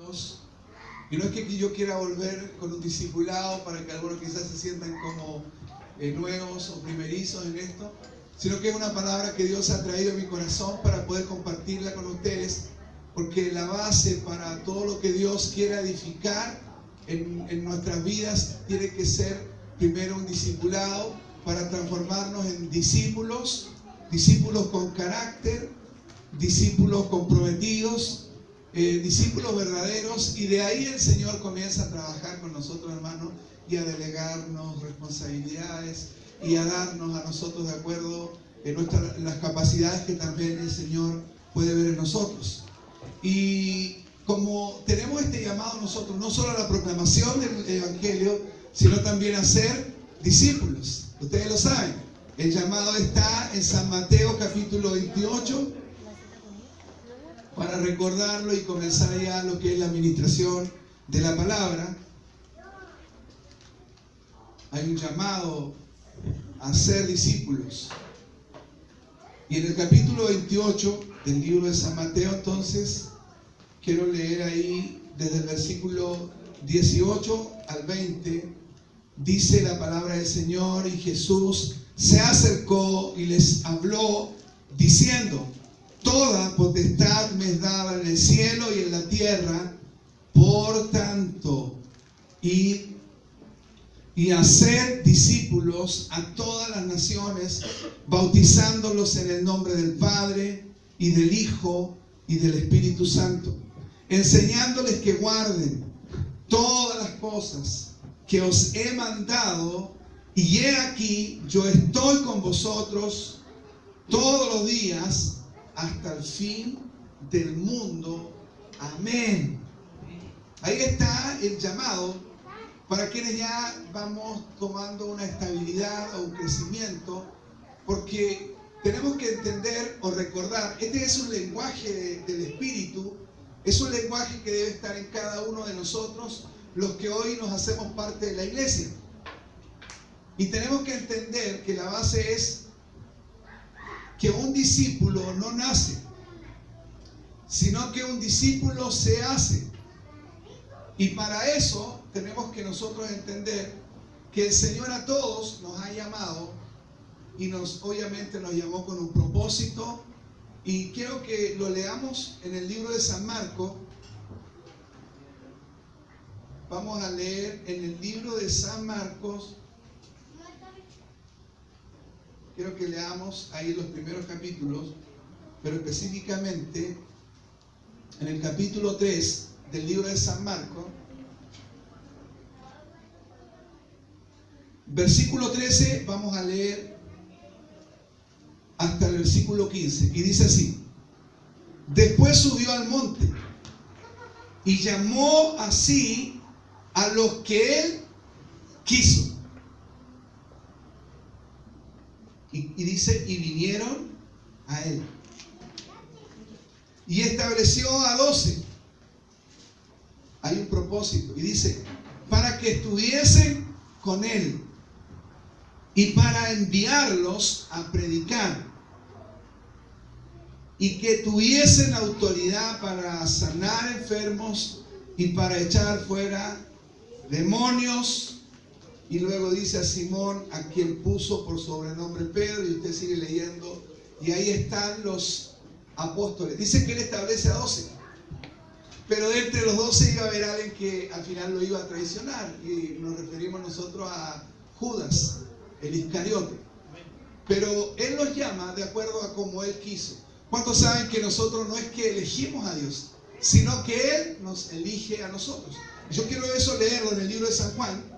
nuevos. Y no es que yo quiera volver con un discipulado para que algunos quizás se sientan como nuevos o primerizos en esto, sino que es una palabra que Dios ha traído a mi corazón para poder compartirla con ustedes, porque la base para todo lo que Dios quiera edificar en nuestras vidas tiene que ser primero un discipulado para transformarnos en discípulos, discípulos con carácter, discípulos comprometidos, discípulos verdaderos, y de ahí el Señor comienza a trabajar con nosotros, hermanos, y a delegarnos responsabilidades y a darnos a nosotros de acuerdo en las capacidades que también el Señor puede ver en nosotros. Y como tenemos este llamado nosotros, no solo a la proclamación del Evangelio, sino también a ser discípulos. Ustedes lo saben, el llamado está en San Mateo capítulo 28, para recordarlo y comenzar ya lo que es la administración de la palabra. Hay un llamado a ser discípulos. Y en el capítulo 28 del libro de San Mateo, entonces, quiero leer ahí desde el versículo 18 al 20, dice la palabra del Señor: y Jesús se acercó y les habló diciendo: toda potestad me es dada en el cielo y en la tierra, por tanto, id y haced discípulos a todas las naciones, bautizándolos en el nombre del Padre y del Hijo y del Espíritu Santo, enseñándoles que guarden todas las cosas que os he mandado, y he aquí, yo estoy con vosotros todos los días hasta el fin del mundo. Amén. Ahí está el llamado para quienes ya vamos tomando una estabilidad o un crecimiento, porque tenemos que entender o recordar, este es un lenguaje del Espíritu, es un lenguaje que debe estar en cada uno de nosotros, los que hoy nos hacemos parte de la iglesia. Y tenemos que entender que la base es que un discípulo no nace, sino que un discípulo se hace. Y para eso tenemos que nosotros entender que el Señor a todos nos ha llamado y obviamente nos llamó con un propósito. Y quiero que lo leamos en el libro de San Marcos. Vamos a leer en el libro de San Marcos. Quiero que leamos ahí los primeros capítulos, pero específicamente en el capítulo 3 del libro de San Marcos, versículo 13, vamos a leer hasta el versículo 15, y dice así: después subió al monte y llamó así a los que él quiso. Y dice: y vinieron a él. Y estableció a 12. Hay un propósito. Y dice: para que estuviesen con él y para enviarlos a predicar, y que tuviesen autoridad para sanar enfermos y para echar fuera demonios. Y luego dice a Simón, a quien puso por sobrenombre Pedro, y usted sigue leyendo, y ahí están los apóstoles. Dice que él establece a 12, pero de entre los 12 iba a haber alguien que al final lo iba a traicionar, y nos referimos nosotros a Judas, el Iscariote. Pero él los llama de acuerdo a como él quiso. ¿Cuántos saben que nosotros no es que elegimos a Dios, sino que él nos elige a nosotros? Yo quiero eso leerlo en el libro de San Juan.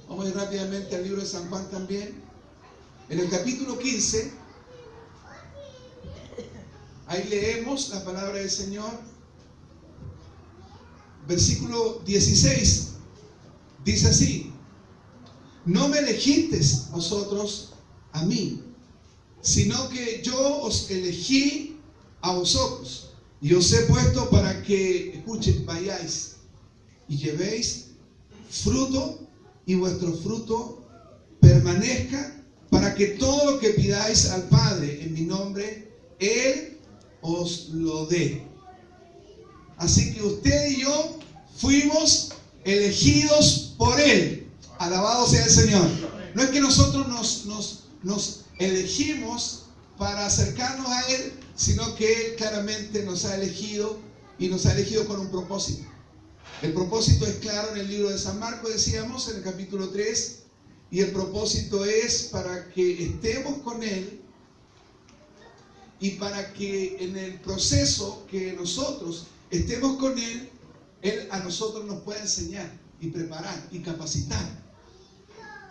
Vamos a ir rápidamente al libro de San Juan también. En el capítulo 15, ahí leemos la palabra del Señor. Versículo 16, dice así: no me elegisteis vosotros a mí, sino que yo os elegí a vosotros, y os he puesto para que, escuchen, vayáis y llevéis fruto, y vuestro fruto permanezca, para que todo lo que pidáis al Padre en mi nombre, Él os lo dé. Así que usted y yo fuimos elegidos por Él. Alabado sea el Señor. No es que nosotros nos elegimos para acercarnos a Él, sino que Él claramente nos ha elegido y nos ha elegido con un propósito. El propósito es claro en el libro de San Marcos, decíamos, en el capítulo 3, y el propósito es para que estemos con Él y para que en el proceso que nosotros estemos con Él, Él a nosotros nos pueda enseñar y preparar y capacitar.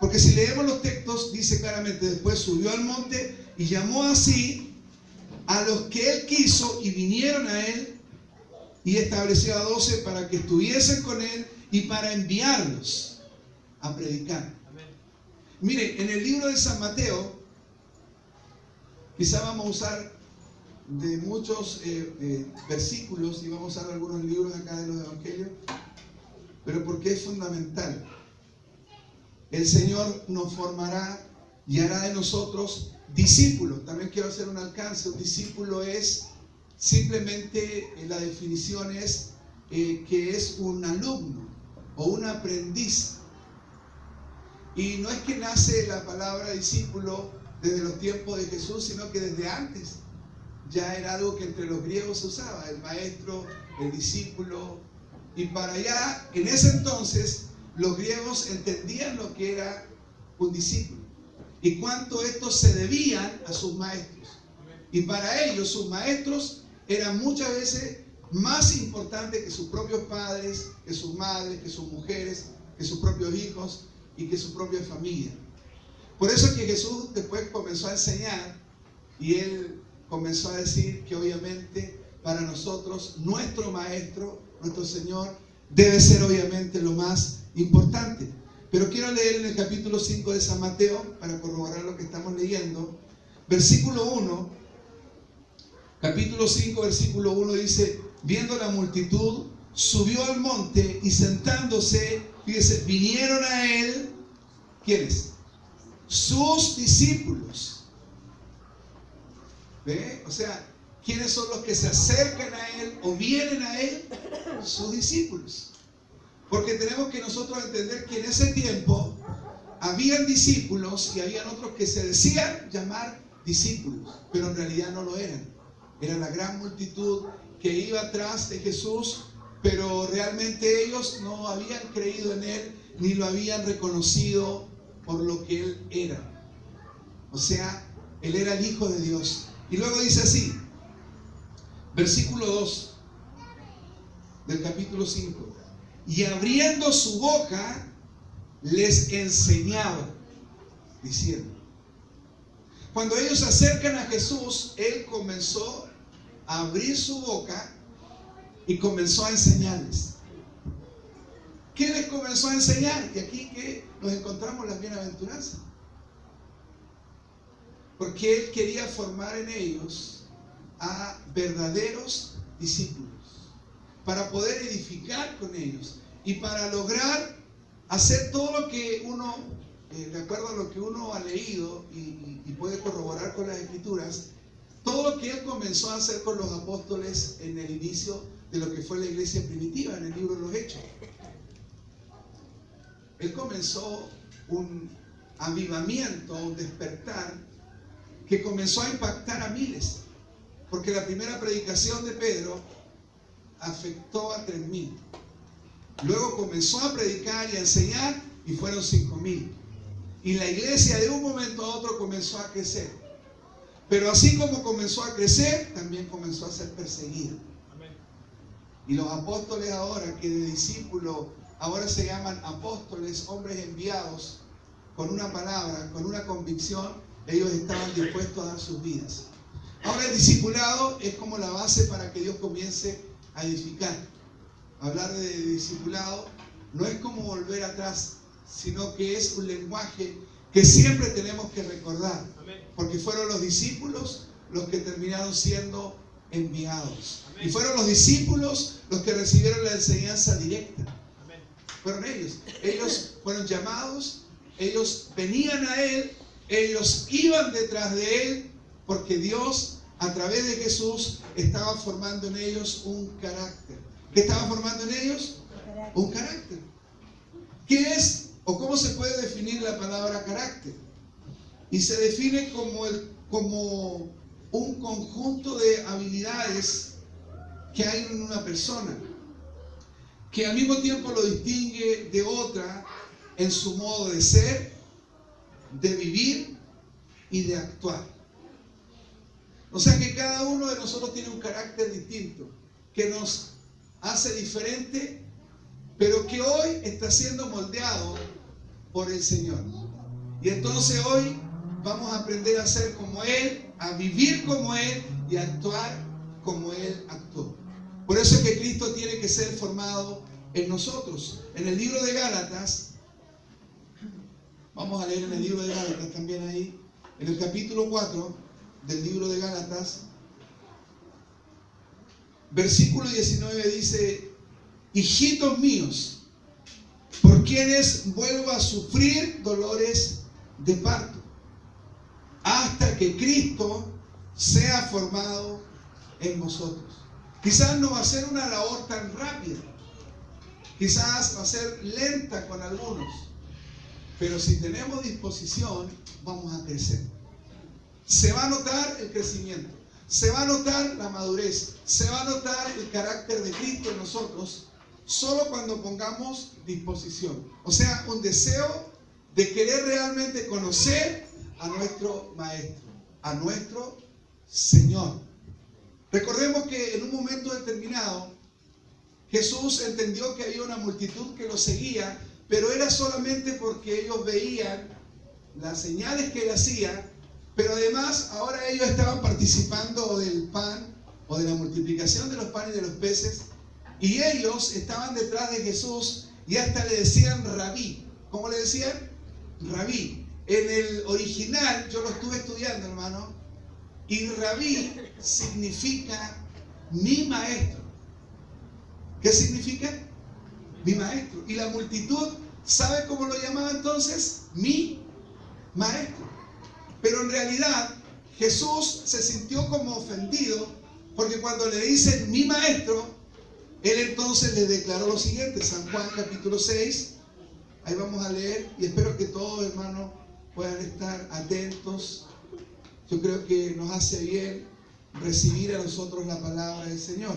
Porque si leemos los textos, dice claramente, después subió al monte y llamó así a los que Él quiso y vinieron a Él, y estableció a 12 para que estuviesen con Él y para enviarlos a predicar. Amén. Mire, en el libro de San Mateo, quizá vamos a usar de muchos versículos y vamos a usar algunos libros acá de los evangelios, pero porque es fundamental. El Señor nos formará y hará de nosotros discípulos. También quiero hacer un alcance. Un discípulo es simplemente, la definición es que es un alumno o un aprendiz. Y no es que nace la palabra discípulo desde los tiempos de Jesús, sino que desde antes ya era algo que entre los griegos se usaba, el maestro, el discípulo. Y para allá, en ese entonces, los griegos entendían lo que era un discípulo y cuánto estos se debían a sus maestros. Y para ellos, sus maestros eran muchas veces más importantes que sus propios padres, que sus madres, que sus mujeres, que sus propios hijos y que su propia familia. Por eso es que Jesús después comenzó a enseñar y Él comenzó a decir que obviamente para nosotros nuestro maestro, nuestro Señor, debe ser obviamente lo más importante. Pero quiero leer en el capítulo 5 de San Mateo, para corroborar lo que estamos leyendo, versículo 1, capítulo 5, versículo 1 dice: viendo la multitud, subió al monte y sentándose, fíjese, vinieron a Él, ¿quiénes? Sus discípulos. ¿Ve? O sea, ¿quiénes son los que se acercan a Él o vienen a Él? Sus discípulos. Porque tenemos que nosotros entender que en ese tiempo habían discípulos y habían otros que se decían llamar discípulos, pero en realidad no lo eran. Era la gran multitud que iba atrás de Jesús, pero realmente ellos no habían creído en Él ni lo habían reconocido por lo que Él era. O sea, Él era el Hijo de Dios. Y luego dice así, versículo 2 del capítulo 5: y abriendo su boca les enseñaba, diciendo. Cuando ellos se acercan a Jesús, Él comenzó a abrir su boca y comenzó a enseñarles. ¿Qué les comenzó a enseñar? Y aquí que nos encontramos las bienaventuranzas. Porque Él quería formar en ellos a verdaderos discípulos, para poder edificar con ellos y para lograr hacer todo lo que uno, de acuerdo a lo que uno ha leído y puede corroborar con las Escrituras, todo lo que Él comenzó a hacer con los apóstoles en el inicio de lo que fue la iglesia primitiva, en el libro de los Hechos. Él comenzó un avivamiento, un despertar que comenzó a impactar a miles, porque la primera predicación de Pedro afectó a 3,000. Luego comenzó a predicar y a enseñar y fueron 5,000. Y la iglesia de un momento a otro comenzó a crecer. Pero así como comenzó a crecer, también comenzó a ser perseguida. Amén. Y los apóstoles ahora, que de discípulos ahora se llaman apóstoles, hombres enviados, con una palabra, con una convicción, ellos estaban dispuestos a dar sus vidas. Ahora el discipulado es como la base para que Dios comience a edificar. Hablar de discipulado no es como volver atrás, sino que es un lenguaje que siempre tenemos que recordar. Amén. Porque fueron los discípulos los que terminaron siendo enviados. Amén. Y fueron los discípulos los que recibieron la enseñanza directa. Amén. Fueron ellos. Ellos fueron llamados, ellos venían a Él, ellos iban detrás de Él, porque Dios, a través de Jesús, estaba formando en ellos un carácter. ¿Qué estaba formando en ellos? Un carácter. ¿Qué es o cómo se puede definir la palabra carácter? Y se define como un conjunto de habilidades que hay en una persona, que al mismo tiempo lo distingue de otra en su modo de ser, de vivir y de actuar. O sea que cada uno de nosotros tiene un carácter distinto, que nos hace diferente, pero que hoy está siendo moldeado por el Señor. Y entonces hoy vamos a aprender a ser como Él, a vivir como Él y a actuar como Él actuó. Por eso es que Cristo tiene que ser formado en nosotros. En el libro de Gálatas, vamos a leer en el libro de Gálatas también ahí, en el capítulo 4 del libro de Gálatas, versículo 19 dice: hijitos míos, por quienes vuelvo a sufrir dolores de parto, hasta que Cristo sea formado en vosotros. Quizás no va a ser una labor tan rápida, quizás va a ser lenta con algunos, pero si tenemos disposición, vamos a crecer. Se va a notar el crecimiento, se va a notar la madurez, se va a notar el carácter de Cristo en nosotros, solo cuando pongamos disposición. O sea, un deseo de querer realmente conocer a nuestro Maestro, a nuestro Señor. Recordemos que en un momento determinado Jesús entendió que había una multitud que lo seguía, pero era solamente porque ellos veían las señales que él hacía, pero además ahora ellos estaban participando del pan o de la multiplicación de los panes y de los peces, y ellos estaban detrás de Jesús y hasta le decían rabí. ¿Cómo le decían? Rabí. En el original, yo lo estuve estudiando, hermano, y rabí significa mi maestro. ¿Qué significa? Mi maestro. Y la multitud, ¿sabe cómo lo llamaba entonces? Mi maestro. Pero en realidad Jesús se sintió como ofendido, porque cuando le dicen mi maestro, él entonces le declaró lo siguiente. San Juan capítulo 6, ahí vamos a leer, y espero que todos, hermanos, puedan estar atentos. Yo creo que nos hace bien recibir a nosotros la palabra del Señor.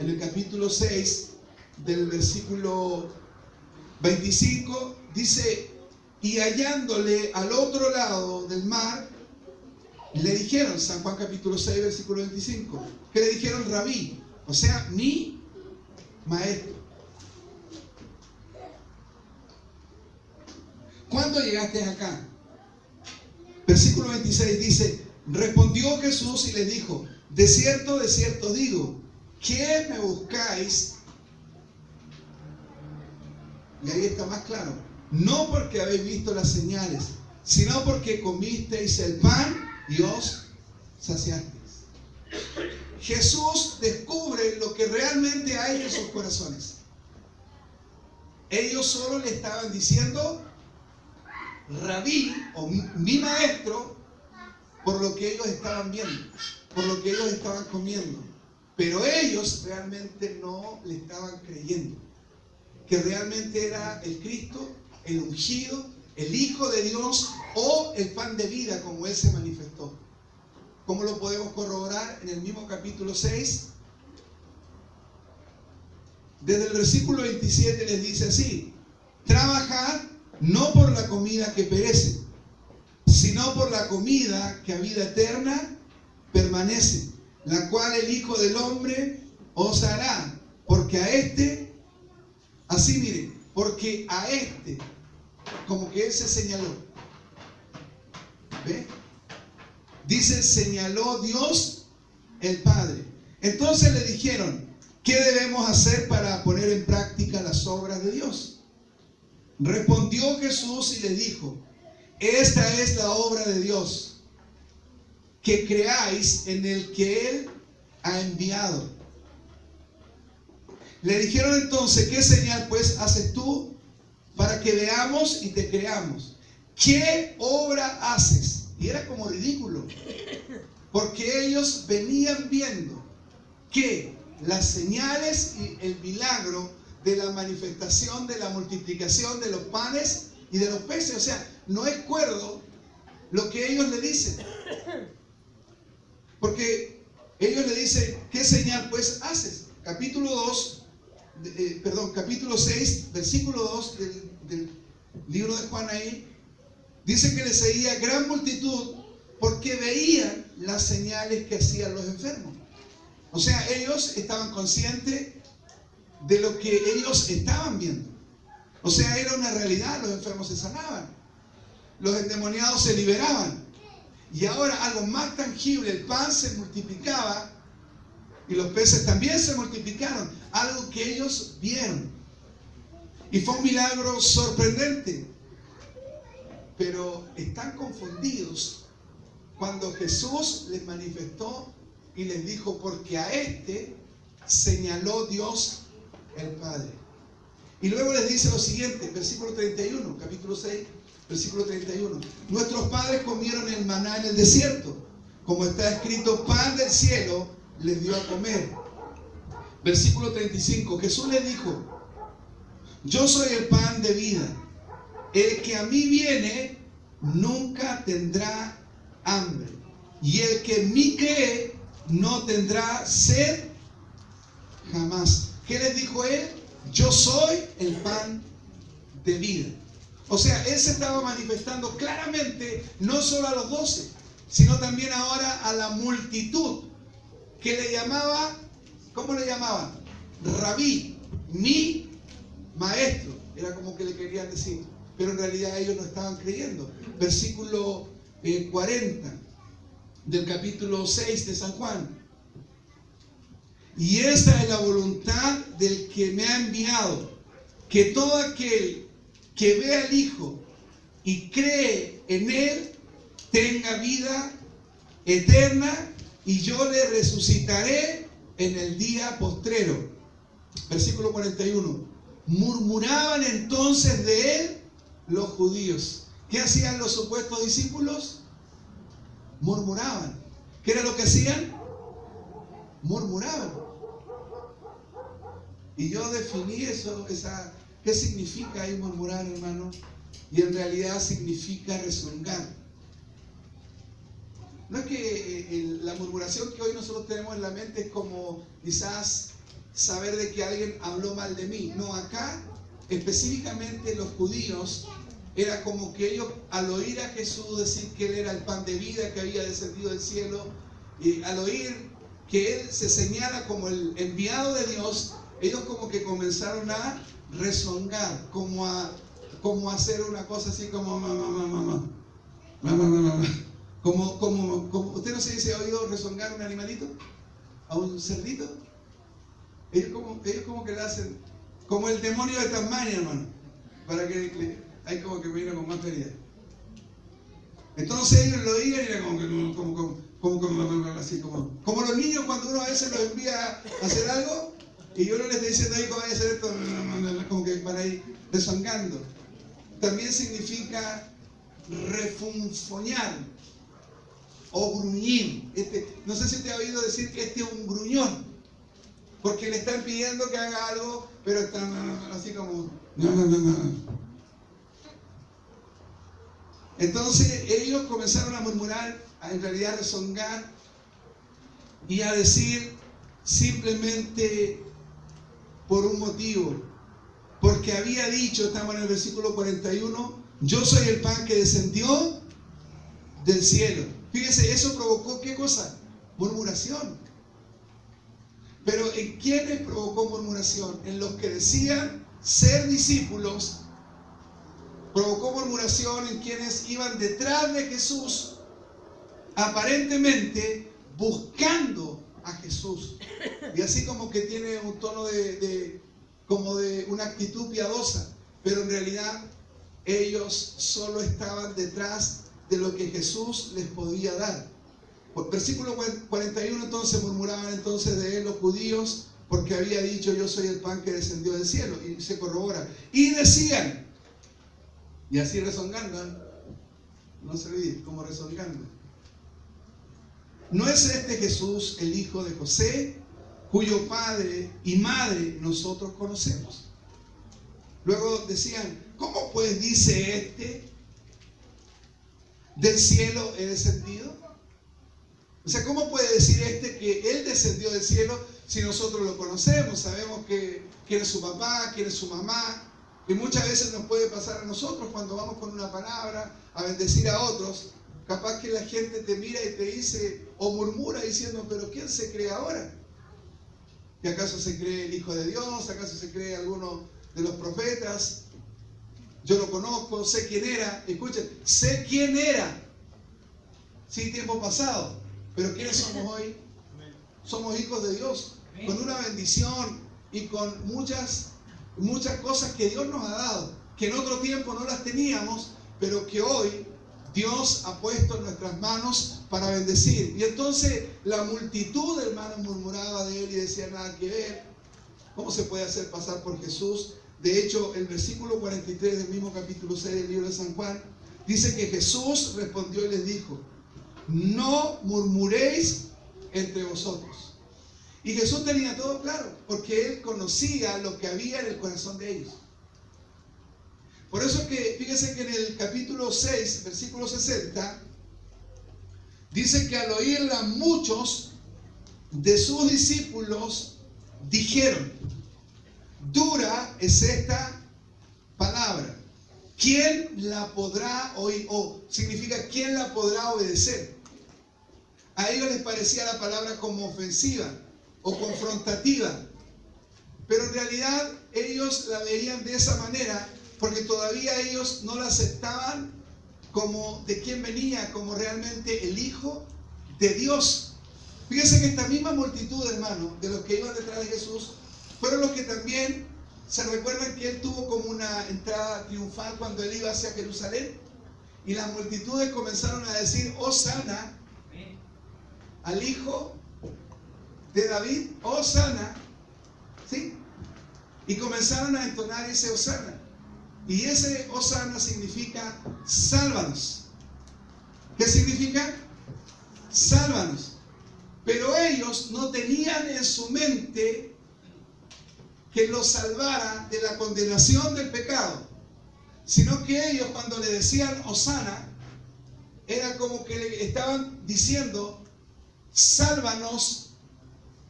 En el capítulo 6 del versículo 25 dice: y hallándole al otro lado del mar, le dijeron, San Juan capítulo 6 versículo 25, que le dijeron rabí, o sea, mi maestro. ¿Cuándo llegaste acá? Versículo 26 dice: respondió Jesús y le dijo: de cierto digo, ¿qué me buscáis? Y ahí está más claro: no porque habéis visto las señales, sino porque comisteis el pan y os saciasteis. Jesús descubre lo que realmente hay en sus corazones. Ellos solo le estaban diciendo rabí o mi maestro por lo que ellos estaban viendo, por lo que ellos estaban comiendo. Pero ellos realmente no le estaban creyendo que realmente era el Cristo, el ungido, el Hijo de Dios o el pan de vida como Él se manifestó. ¿Cómo lo podemos corroborar? En el mismo capítulo 6, desde el versículo 27 les dice así: trabajad no por la comida que perece, sino por la comida que a vida eterna permanece, la cual el Hijo del Hombre os hará, porque a este, así miren, porque a este, como que Él se señaló. ¿Ve? Dice, señaló Dios el Padre. Entonces le dijeron: ¿qué debemos hacer para poner en práctica las obras de Dios? Respondió Jesús y le dijo: esta es la obra de Dios, que creáis en el que Él ha enviado. Le dijeron entonces: ¿qué señal pues haces tú para que veamos y te creamos? ¿Qué obra haces? Y era como ridículo, porque ellos venían viendo que las señales y el milagro de la manifestación, de la multiplicación de los panes y de los peces. O sea, no es cuerdo lo que ellos le dicen. Porque ellos le dicen, ¿qué señal pues haces? Capítulo 6, versículo 2 del libro de Juan ahí, dice que le seguía gran multitud porque veían las señales que hacían los enfermos. O sea, ellos estaban conscientes de lo que ellos estaban viendo. O sea, era una realidad, los enfermos se sanaban, los endemoniados se liberaban. Y ahora algo más tangible, el pan se multiplicaba y los peces también se multiplicaron, algo que ellos vieron. Y fue un milagro sorprendente. Pero están confundidos cuando Jesús les manifestó y les dijo, porque a este señaló Dios el Padre. Y luego les dice lo siguiente, versículo 31, capítulo 6, versículo 31. Nuestros padres comieron el maná en el desierto, como está escrito, pan del cielo les dio a comer. Versículo 35, Jesús les dijo, yo soy el pan de vida. El que a mí viene nunca tendrá hambre, y el que en mí cree no tendrá sed jamás. ¿Qué les dijo él? Yo soy el pan de vida. O sea, él se estaba manifestando claramente, no solo a los 12, sino también ahora a la multitud, que le llamaba, ¿cómo le llamaban? Rabí, mi maestro, era como que le querían decir, pero en realidad ellos no estaban creyendo. Versículo 40 del capítulo 6 de San Juan. Y esta es la voluntad del que me ha enviado, que todo aquel que ve al Hijo y cree en Él tenga vida eterna, y yo le resucitaré en el día postrero. Versículo 41. Murmuraban entonces de Él los judíos. ¿Qué hacían los supuestos discípulos? Murmuraban. ¿Qué era lo que hacían? Murmuraban. Y yo definí eso, ¿qué significa ahí murmurar, hermano? Y en realidad significa rezongar. No es que la murmuración que hoy nosotros tenemos en la mente es como quizás saber de que alguien habló mal de mí. No, acá específicamente los judíos era como que ellos al oír a Jesús decir que Él era el pan de vida que había descendido del cielo, y al oír que Él se señala como el enviado de Dios, ellos como que comenzaron a rezongar, como a hacer una cosa así como como ¿usted no se dice ha oído rezongar a un animalito? ¿A un cerdito? Ellos como que le hacen como el demonio de Tasmania, hermano, para que hay como que vino con más feria. Entonces ellos lo oían y era como los niños cuando uno a veces los envía a hacer algo y uno les está diciendo ahí cómo hay que hacer esto, como que para ir rezongando. También significa refunfuñar o gruñir. No sé si te ha oído decir que este es un gruñón, porque le están pidiendo que haga algo, pero están así como no. Entonces ellos comenzaron a murmurar, en realidad a rezongar y a decir simplemente por un motivo, porque había dicho, estamos en el versículo 41, yo soy el pan que descendió del cielo. Fíjese, eso provocó ¿qué cosa? Murmuración. Pero ¿en quiénes provocó murmuración? En los que decían ser discípulos. Provocó murmuración en quienes iban detrás de Jesús, aparentemente buscando a Jesús. Y así como que tiene un tono como de una actitud piadosa, pero en realidad ellos solo estaban detrás de lo que Jesús les podía dar. Versículo 41, entonces murmuraban entonces de él los judíos, porque había dicho yo soy el pan que descendió del cielo, y se corrobora. Y decían, y así rezongando, no se olvide, como rezongando, ¿no es este Jesús el hijo de José, cuyo padre y madre nosotros conocemos. Luego decían, ¿cómo pues dice este, del cielo he descendido? O sea, ¿cómo puede decir este que él descendió del cielo si nosotros lo conocemos? Sabemos quién es su papá, quién es su mamá. Y muchas veces nos puede pasar a nosotros cuando vamos con una palabra a bendecir a otros. Capaz que la gente te mira y te dice o murmura diciendo, pero ¿quién se cree ahora? ¿Y acaso se cree el Hijo de Dios? ¿Acaso se cree alguno de los profetas? Yo lo conozco, sé quién era. Escuchen, sé quién era. Sí, tiempo pasado. Pero ¿quiénes somos hoy? Somos hijos de Dios, con una bendición y con muchas cosas que Dios nos ha dado, que en otro tiempo no las teníamos, pero que hoy Dios ha puesto en nuestras manos para bendecir. Y entonces la multitud de hermanos murmuraba de él y decía, nada que ver. ¿Cómo se puede hacer pasar por Jesús? De hecho, el versículo 43 del mismo capítulo 6 del libro de San Juan dice que Jesús respondió y les dijo, no murmuréis entre vosotros. Y Jesús tenía todo claro, porque Él conocía lo que había en el corazón de ellos. Por eso es que, fíjense que en el capítulo 6, versículo 60, dice que al oírla muchos de sus discípulos dijeron, dura es esta palabra, ¿quién la podrá oír? O significa, ¿quién la podrá obedecer? A ellos les parecía la palabra como ofensiva o confrontativa, pero en realidad ellos la veían de esa manera porque todavía ellos no la aceptaban como de quién venía, como realmente el Hijo de Dios. Fíjense que esta misma multitud, hermano, de los que iban detrás de Jesús, fueron los que también se recuerdan que Él tuvo como una entrada triunfal cuando Él iba hacia Jerusalén, y las multitudes comenzaron a decir, Hosana al Hijo de David, Hosana, ¿sí? Y comenzaron a entonar ese Hosana. Y ese Hosana significa sálvanos. ¿Qué significa? Sálvanos. Pero ellos no tenían en su mente que los salvara de la condenación del pecado, sino que ellos cuando le decían Hosana, era como que le estaban diciendo, sálvanos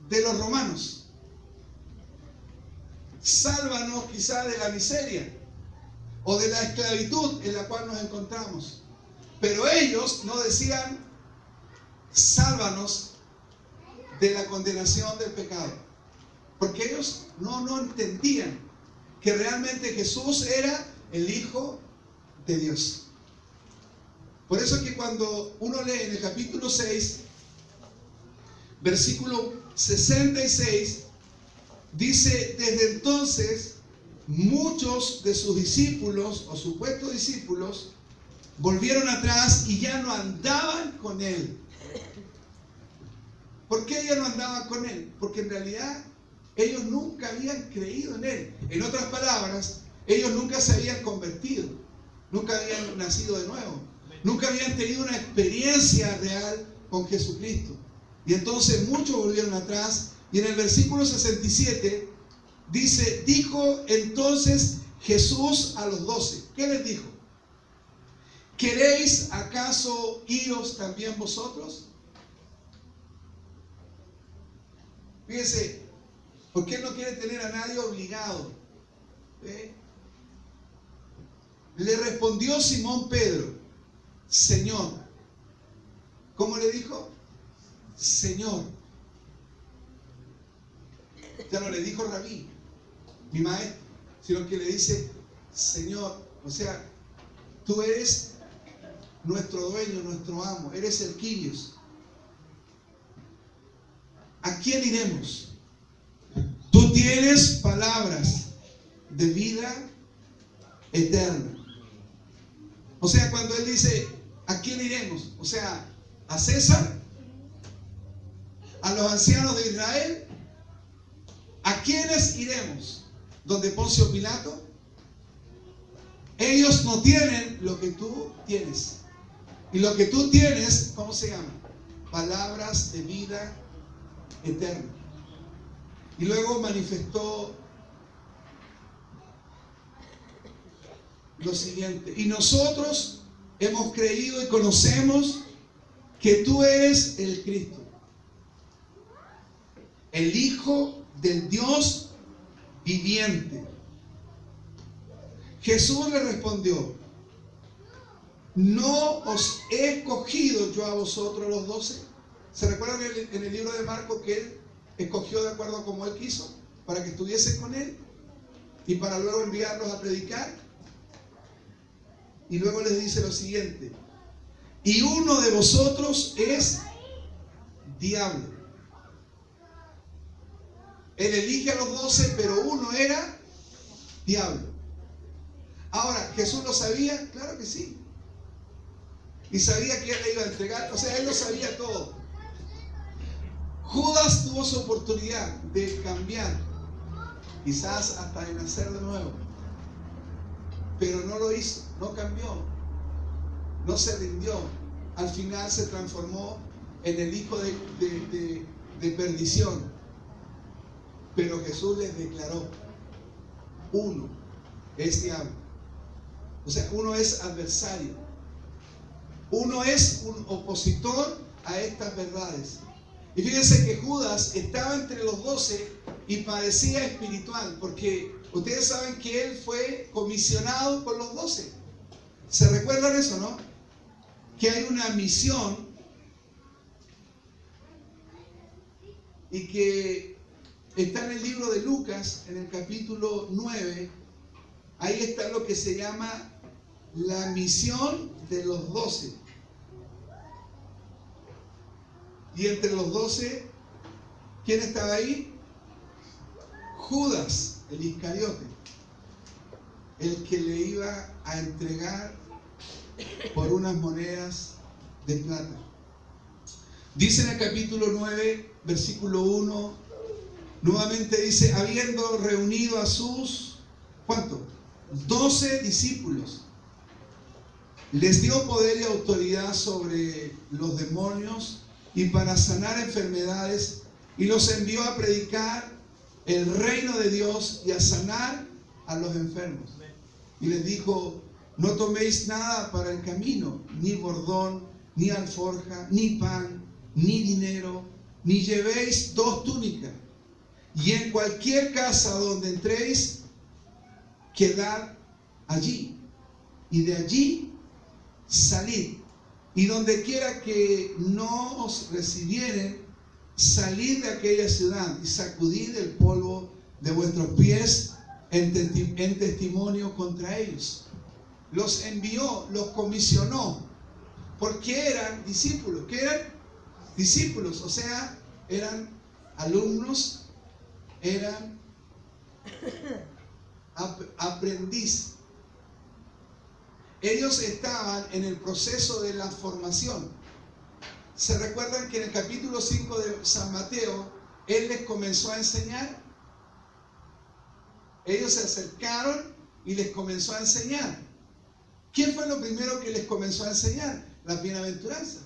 de los romanos, sálvanos quizá de la miseria o de la esclavitud en la cual nos encontramos. Pero ellos no decían, sálvanos de la condenación del pecado, porque ellos no entendían que realmente Jesús era el Hijo de Dios. Por eso es que cuando uno lee en el capítulo 6, versículo 66, dice, desde entonces muchos de sus discípulos o supuestos discípulos volvieron atrás y ya no andaban con Él. ¿Por qué ya no andaban con Él? Porque en realidad ellos nunca habían creído en Él. En otras palabras, ellos nunca se habían convertido, nunca habían nacido de nuevo, nunca habían tenido una experiencia real con Jesucristo. Y entonces muchos volvieron atrás. Y en el versículo 67 dice, dijo entonces Jesús a los 12. ¿Qué les dijo? ¿Queréis acaso iros también vosotros? Fíjense, porque Él no quiere tener a nadie obligado. Le respondió Simón Pedro, Señor. ¿Cómo le dijo? Señor. Ya no le dijo Rabí, mi maestro, sino que le dice Señor. O sea, tú eres nuestro dueño, nuestro amo, eres el Kyrios. ¿A quién iremos? Tú tienes palabras de vida eterna. O sea, cuando Él dice, ¿a quién iremos? O sea, ¿a César? ¿A los ancianos de Israel? ¿A quiénes iremos? ¿Donde Poncio Pilato? Ellos no tienen lo que tú tienes. Y lo que tú tienes, ¿cómo se llama? Palabras de vida eterna. Y luego manifestó lo siguiente: y nosotros hemos creído y conocemos que tú eres el Cristo, el Hijo del Dios viviente. Jesús le respondió: ¿no os he escogido yo a vosotros los 12? ¿Se recuerdan en el libro de Marcos que él escogió de acuerdo a como él quiso, para que estuviesen con él y para luego enviarlos a predicar? Y luego les dice lo siguiente: y uno de vosotros es diablo. Él elige a los 12, pero uno era diablo. Ahora, ¿Jesús lo sabía? Claro que sí. Y sabía que él le iba a entregar, o sea, él lo sabía todo. Judas tuvo su oportunidad de cambiar, quizás hasta de nacer de nuevo, pero no lo hizo, no cambió, no se rindió. Al final se transformó en el hijo de perdición. Pero Jesús les declaró: uno es diablo. O sea, uno es adversario. Uno es un opositor a estas verdades. Y fíjense que Judas estaba entre los 12 y parecía espiritual, porque ustedes saben que él fue comisionado por los 12. ¿Se recuerdan eso, no? Que hay una misión y que está en el libro de Lucas, en el capítulo 9. Ahí está lo que se llama la misión de los 12. Y entre los 12, ¿quién estaba ahí? Judas, el Iscariote, el que le iba a entregar por unas monedas de plata. Dice en el capítulo 9, versículo 1, nuevamente dice: habiendo reunido a sus, ¿cuánto? 12 discípulos, les dio poder y autoridad sobre los demonios y para sanar enfermedades, y los envió a predicar el reino de Dios y a sanar a los enfermos. Y les dijo: no toméis nada para el camino, ni bordón, ni alforja, ni pan, ni dinero, ni llevéis 2 túnicas. Y en cualquier casa donde entréis, quedad allí, y de allí salid. Y donde quiera que no os recibieren, salid de aquella ciudad y sacudid el polvo de vuestros pies en testimonio contra ellos. Los envió, los comisionó, porque eran discípulos. ¿Qué eran? Discípulos, o sea, eran alumnos, eran aprendiz. Ellos estaban en el proceso de la formación. ¿Se recuerdan que en el capítulo 5 de San Mateo, él les comenzó a enseñar? Ellos se acercaron y les comenzó a enseñar. ¿Quién fue lo primero que les comenzó a enseñar? Las bienaventuranzas.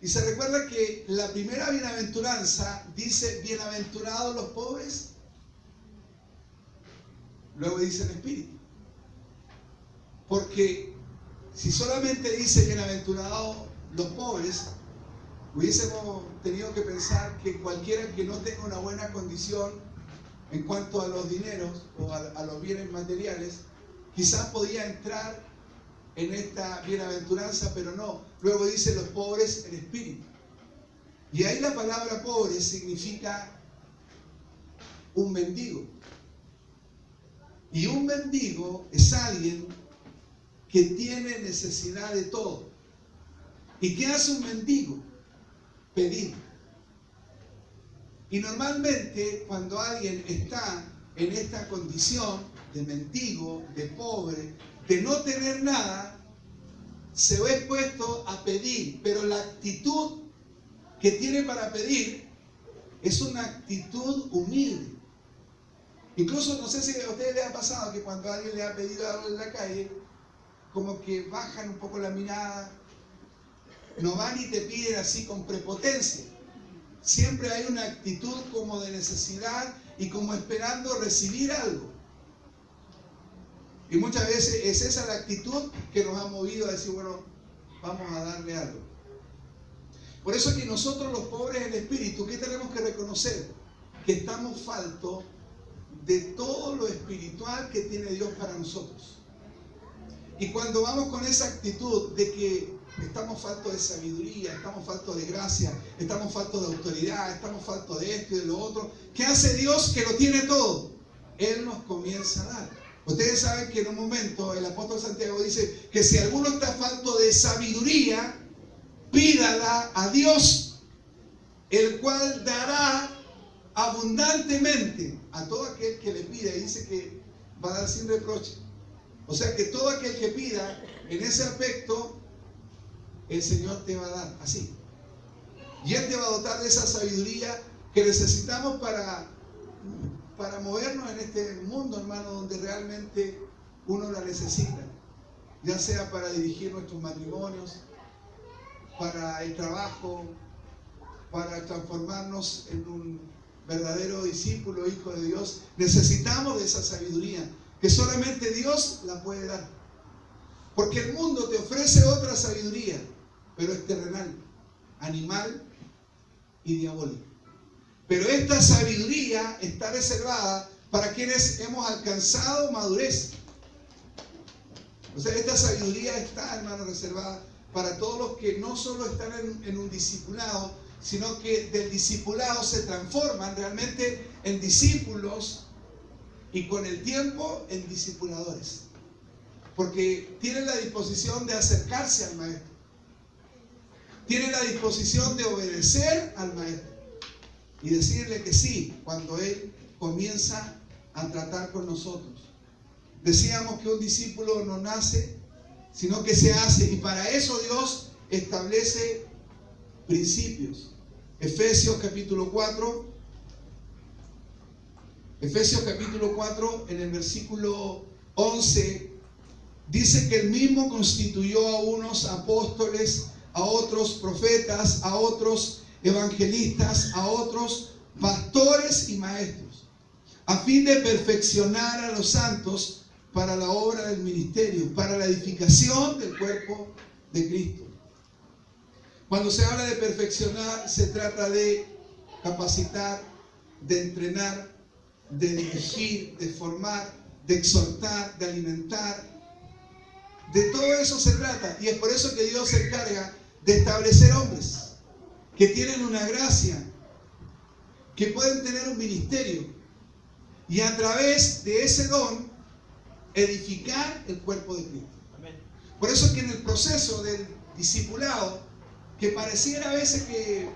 Y se recuerda que la primera bienaventuranza dice: bienaventurados los pobres. Luego dice el Espíritu. Porque si solamente dice bienaventurados los pobres, hubiésemos tenido que pensar que cualquiera que no tenga una buena condición en cuanto a los dineros o a los bienes materiales, quizás podía entrar en esta bienaventuranza, pero no. Luego dice los pobres en espíritu. Y ahí la palabra pobre significa un mendigo. Y un mendigo es alguien que tiene necesidad de todo. ¿Y qué hace un mendigo? Pedir. Y normalmente cuando alguien está en esta condición de mendigo, de pobre, de no tener nada, se ve expuesto a pedir, pero la actitud que tiene para pedir es una actitud humilde. Incluso, no sé si a ustedes les ha pasado que cuando alguien le ha pedido algo en la calle, como que bajan un poco la mirada, no van y te piden así con prepotencia, siempre hay una actitud como de necesidad y como esperando recibir algo. Y muchas veces es esa la actitud que nos ha movido a decir, bueno, vamos a darle algo. Por eso es que nosotros los pobres en espíritu, ¿qué tenemos que reconocer? Que estamos faltos de todo lo espiritual que tiene Dios para nosotros. Y cuando vamos con esa actitud de que estamos faltos de sabiduría, estamos faltos de gracia, estamos faltos de autoridad, estamos faltos de esto y de lo otro, ¿qué hace Dios que lo tiene todo? Él nos comienza a dar. Ustedes saben que en un momento el apóstol Santiago dice que si alguno está falto de sabiduría, pídala a Dios, el cual dará abundantemente a todo aquel que le pida. Y dice que va a dar sin reproche. O sea que todo aquel que pida, en ese aspecto, el Señor te va a dar, así. Y Él te va a dotar de esa sabiduría que necesitamos para movernos en este mundo, hermano, donde realmente uno la necesita. Ya sea para dirigir nuestros matrimonios, para el trabajo, para transformarnos en un verdadero discípulo, hijo de Dios. Necesitamos de esa sabiduría, que solamente Dios la puede dar. Porque el mundo te ofrece otra sabiduría, pero es terrenal, animal y diabólica. Pero esta sabiduría está reservada para quienes hemos alcanzado madurez. O sea, esta sabiduría está, hermano, reservada para todos los que no solo están en un discipulado, sino que del discipulado se transforman realmente en discípulos y con el tiempo en discipuladores. Porque tienen la disposición de acercarse al maestro. Tienen la disposición de obedecer al maestro y decirle que sí cuando él comienza a tratar con nosotros. Decíamos que un discípulo no nace, sino que se hace, y para eso Dios establece principios. Efesios capítulo 4, en el versículo 11, dice que Él mismo constituyó a unos apóstoles, a otros profetas, a otros evangelistas, a otros pastores y maestros, a fin de perfeccionar a los santos para la obra del ministerio, para la edificación del cuerpo de Cristo. Cuando se habla de perfeccionar, se trata de capacitar, de entrenar, de dirigir, de formar, de exhortar, de alimentar. De todo eso se trata. Y es por eso que Dios se encarga de establecer hombres que tienen una gracia, que pueden tener un ministerio y a través de ese don edificar el cuerpo de Cristo. Amén. Por eso es que en el proceso del discipulado, que pareciera a veces que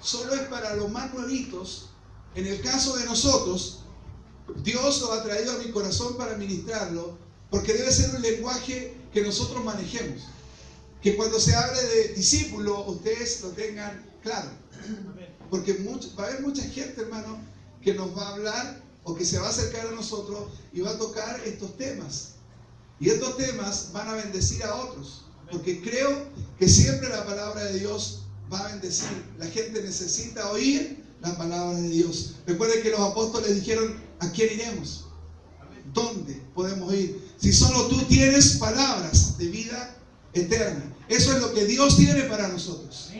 solo es para los más nuevitos, en el caso de nosotros, Dios lo ha traído a mi corazón para ministrarlo, porque debe ser un lenguaje que nosotros manejemos. Que cuando se hable de discípulo, ustedes lo tengan claro. Porque va a haber mucha gente, hermano, que nos va a hablar o que se va a acercar a nosotros y va a tocar estos temas. Y estos temas van a bendecir a otros. Porque creo que siempre la palabra de Dios va a bendecir. La gente necesita oír la palabra de Dios. Recuerden que los apóstoles dijeron, ¿a quién iremos? ¿Dónde podemos ir? Si solo tú tienes palabras de vida eterna. Eso es lo que Dios tiene para nosotros.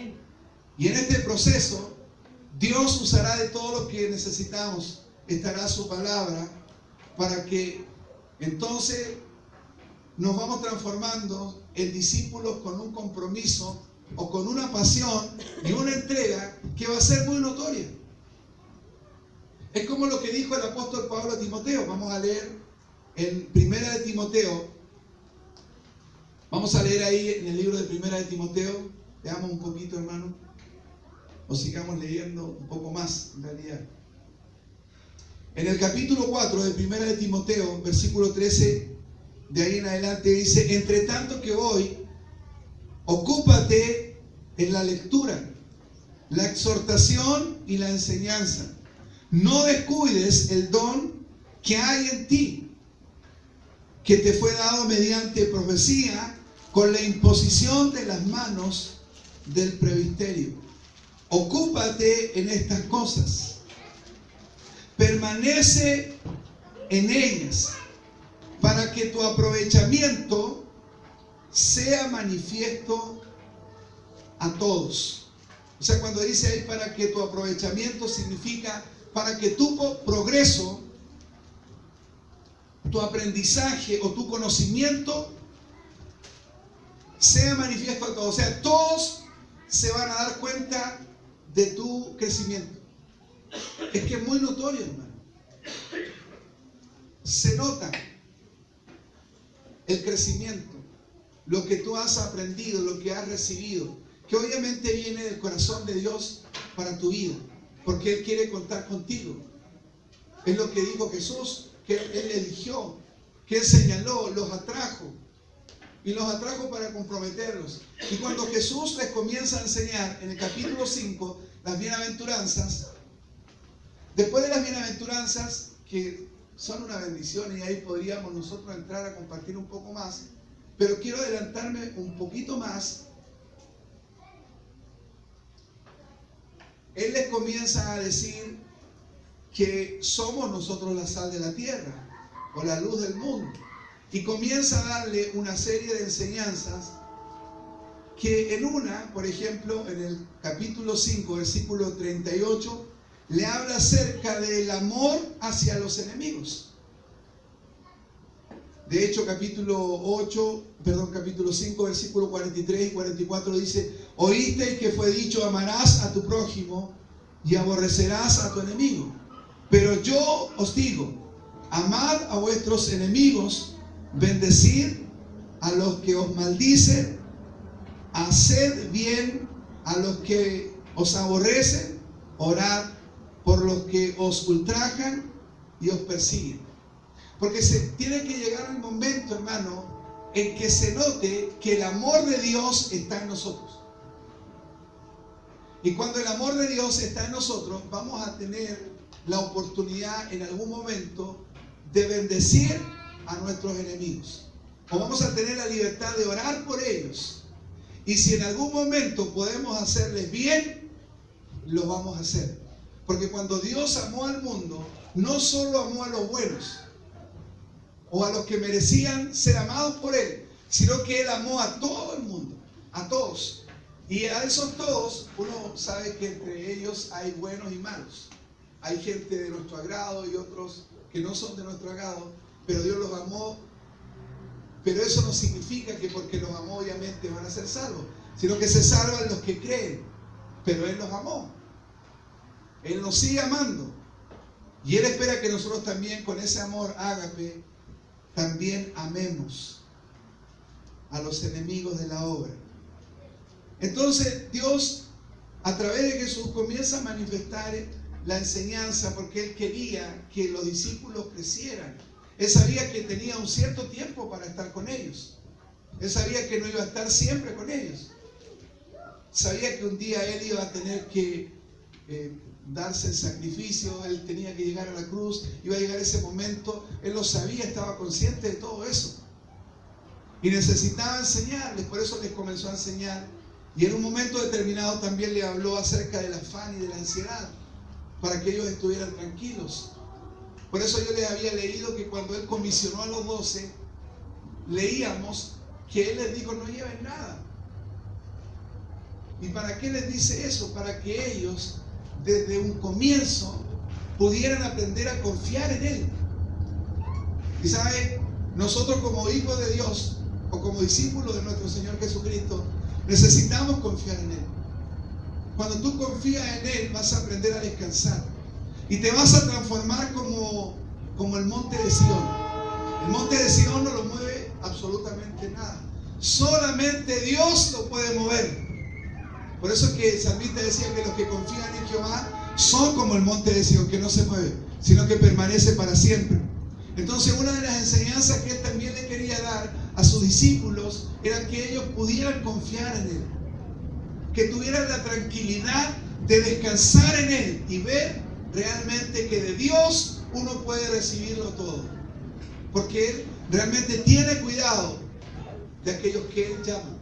Y en este proceso, Dios usará de todo lo que necesitamos. Estará su palabra para que entonces nos vamos transformando en discípulos con un compromiso o con una pasión y una entrega que va a ser muy notoria. Es como lo que dijo el apóstol Pablo a Timoteo. Vamos a leer en Primera de Timoteo. Vamos a leer ahí en el libro de Primera de Timoteo. Leamos un poquito, hermano. O sigamos leyendo un poco más, en realidad. En el capítulo 4 de Primera de Timoteo, versículo 13, de ahí en adelante dice: entre tanto que voy, ocúpate en la lectura, la exhortación y la enseñanza. No descuides el don que hay en ti, que te fue dado mediante profecía con la imposición de las manos del presbiterio. ocúpate en estas cosas, permanece en ellas, para que tu aprovechamiento sea manifiesto a todos. O sea, cuando dice ahí para que tu aprovechamiento, significa para que tu progreso, tu aprendizaje o tu conocimiento sea manifiesto a todos. O sea, todos se van a dar cuenta de tu crecimiento. Es que es muy notorio, hermano. Se nota el crecimiento, lo que tú has aprendido, lo que has recibido, que obviamente viene del corazón de Dios para tu vida, porque Él quiere contar contigo. Es lo que dijo Jesús, que Él eligió, que Él señaló, los atrajo, y los atrajo para comprometerlos. Y cuando Jesús les comienza a enseñar en el capítulo 5 las bienaventuranzas, después de las bienaventuranzas, que son una bendición, y ahí podríamos nosotros entrar a compartir un poco más, pero quiero adelantarme un poquito más. Él les comienza a decir que somos nosotros la sal de la tierra o la luz del mundo, y comienza a darle una serie de enseñanzas que en una, por ejemplo, en el capítulo 5, versículo 38, le habla acerca del amor hacia los enemigos. De hecho, capítulo 5, versículo 43 y 44 dice: oísteis que fue dicho, amarás a tu prójimo y aborrecerás a tu enemigo. Pero yo os digo, amad a vuestros enemigos, bendecid a los que os maldicen, haced bien a los que os aborrecen, orad por los que os ultrajan y os persiguen. Porque tiene que llegar el momento, hermano, en que se note que el amor de Dios está en nosotros. Y cuando el amor de Dios está en nosotros, vamos a tener la oportunidad en algún momento de bendecir a nuestros enemigos. O vamos a tener la libertad de orar por ellos. Y si en algún momento podemos hacerles bien, lo vamos a hacer. Porque cuando Dios amó al mundo, no solo amó a los buenos o a los que merecían ser amados por Él, sino que Él amó a todo el mundo, a todos. Y a esos todos, uno sabe que entre ellos hay buenos y malos. Hay gente de nuestro agrado y otros que no son de nuestro agrado, pero Dios los amó. Pero eso no significa que porque los amó obviamente van a ser salvos, sino que se salvan los que creen. Pero Él los amó. Él nos sigue amando. Y Él espera que nosotros también, con ese amor ágape, también amemos a los enemigos de la obra. Entonces Dios, a través de Jesús, comienza a manifestar la enseñanza, porque Él quería que los discípulos crecieran. Él sabía que tenía un cierto tiempo para estar con ellos. Él sabía que no iba a estar siempre con ellos. Sabía que un día Él iba a tener que darse el sacrificio, Él tenía que llegar a la cruz, iba a llegar ese momento. Él lo sabía, estaba consciente de todo eso. Y necesitaba enseñarles, por eso les comenzó a enseñar. Y en un momento determinado también le habló acerca del afán y de la ansiedad, para que ellos estuvieran tranquilos. Por eso yo les había leído que cuando Él comisionó a los 12, leíamos que Él les dijo: no lleven nada. ¿Y para qué les dice eso? Para que ellos, desde un comienzo, pudieran aprender a confiar en Él. Y sabe, nosotros como hijos de Dios, o como discípulos de nuestro Señor Jesucristo, necesitamos confiar en Él. Cuando tú confías en Él, vas a aprender a descansar. Y te vas a transformar como el monte de Sión. El monte de Sión no lo mueve absolutamente nada. Solamente Dios lo puede mover. Por eso es que el salmista decía que los que confían en Jehová son como el monte de Sión, que no se mueve, sino que permanece para siempre. Entonces, una de las enseñanzas que Él también le quería dar a sus discípulos era que ellos pudieran confiar en Él, que tuvieran la tranquilidad de descansar en Él y ver realmente que de Dios uno puede recibirlo todo, porque Él realmente tiene cuidado de aquellos que Él llama.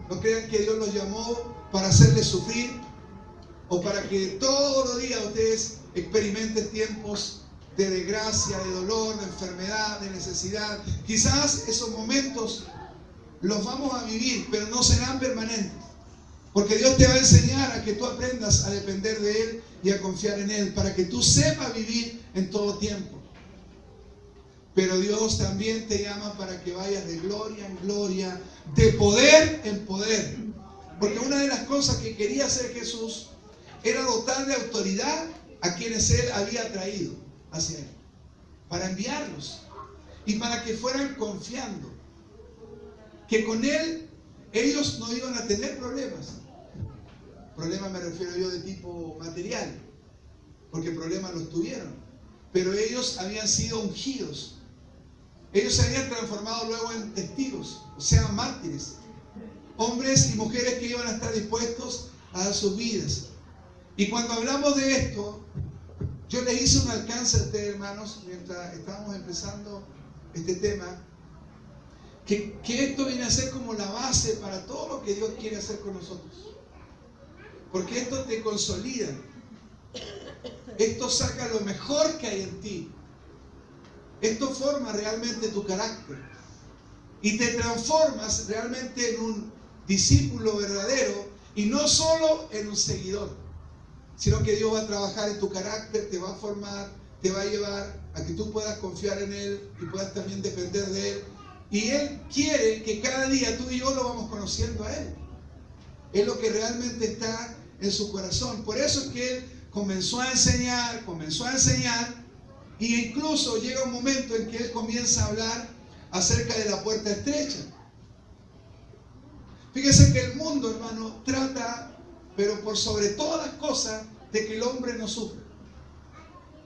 No crean que Dios los llamó para hacerles sufrir o para que todos los días ustedes experimenten tiempos de desgracia, de dolor, de enfermedad, de necesidad. Quizás esos momentos los vamos a vivir, pero no serán permanentes. Porque Dios te va a enseñar a que tú aprendas a depender de Él y a confiar en Él, para que tú sepas vivir en todo tiempo. Pero Dios también te llama para que vayas de gloria en gloria, de poder en poder. Porque una de las cosas que quería hacer Jesús era dotar de autoridad a quienes Él había traído hacia Él, para enviarlos y para que fueran confiando que con Él ellos no iban a tener problemas. Problemas me refiero yo de tipo material, porque problemas los tuvieron, pero ellos habían sido ungidos. Ellos se habían transformado luego en testigos, o sea, mártires, hombres y mujeres que iban a estar dispuestos a dar sus vidas. Y cuando hablamos de esto, yo les hice un alcance a ustedes, hermanos, mientras estábamos empezando este tema, que esto viene a ser como la base para todo lo que Dios quiere hacer con nosotros. Porque esto te consolida, esto saca lo mejor que hay en ti, esto forma realmente tu carácter y te transformas realmente en un discípulo verdadero y no solo en un seguidor, sino que Dios va a trabajar en tu carácter, te va a formar, te va a llevar a que tú puedas confiar en Él y puedas también depender de Él. Y Él quiere que cada día tú y yo lo vamos conociendo a Él. Es lo que realmente está en su corazón. Por eso es que Él comenzó a enseñar, y incluso llega un momento en que Él comienza a hablar acerca de la puerta estrecha. Fíjese que el mundo, hermano, trata, pero por sobre todas las cosas, de que el hombre no sufra.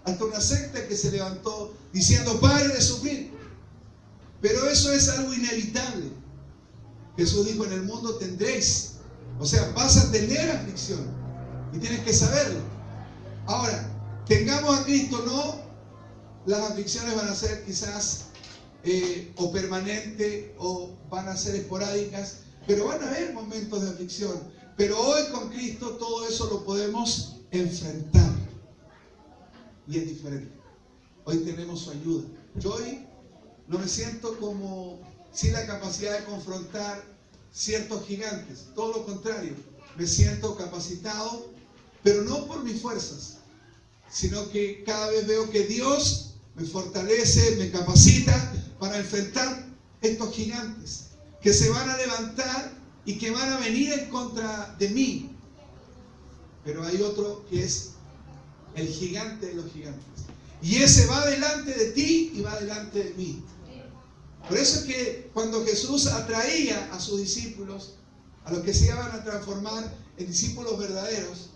Hasta una secta que se levantó diciendo: pare de sufrir. Pero eso es algo inevitable. Jesús dijo: en el mundo tendréis, o sea, vas a tener aflicción y tienes que saberlo. Ahora, tengamos a Cristo, no, las aflicciones van a ser quizás o permanentes o van a ser esporádicas, pero van a haber momentos de aflicción. Pero hoy con Cristo todo eso lo podemos enfrentar y es diferente. Hoy tenemos su ayuda. Yo hoy no me siento como sin la capacidad de confrontar ciertos gigantes, todo lo contrario, me siento capacitado, pero no por mis fuerzas, sino que cada vez veo que Dios me fortalece, me capacita para enfrentar estos gigantes que se van a levantar y que van a venir en contra de mí. Pero hay otro que es el gigante de los gigantes, y ese va delante de ti y va delante de mí. Por eso es que cuando Jesús atraía a sus discípulos, a los que se iban a transformar en discípulos verdaderos,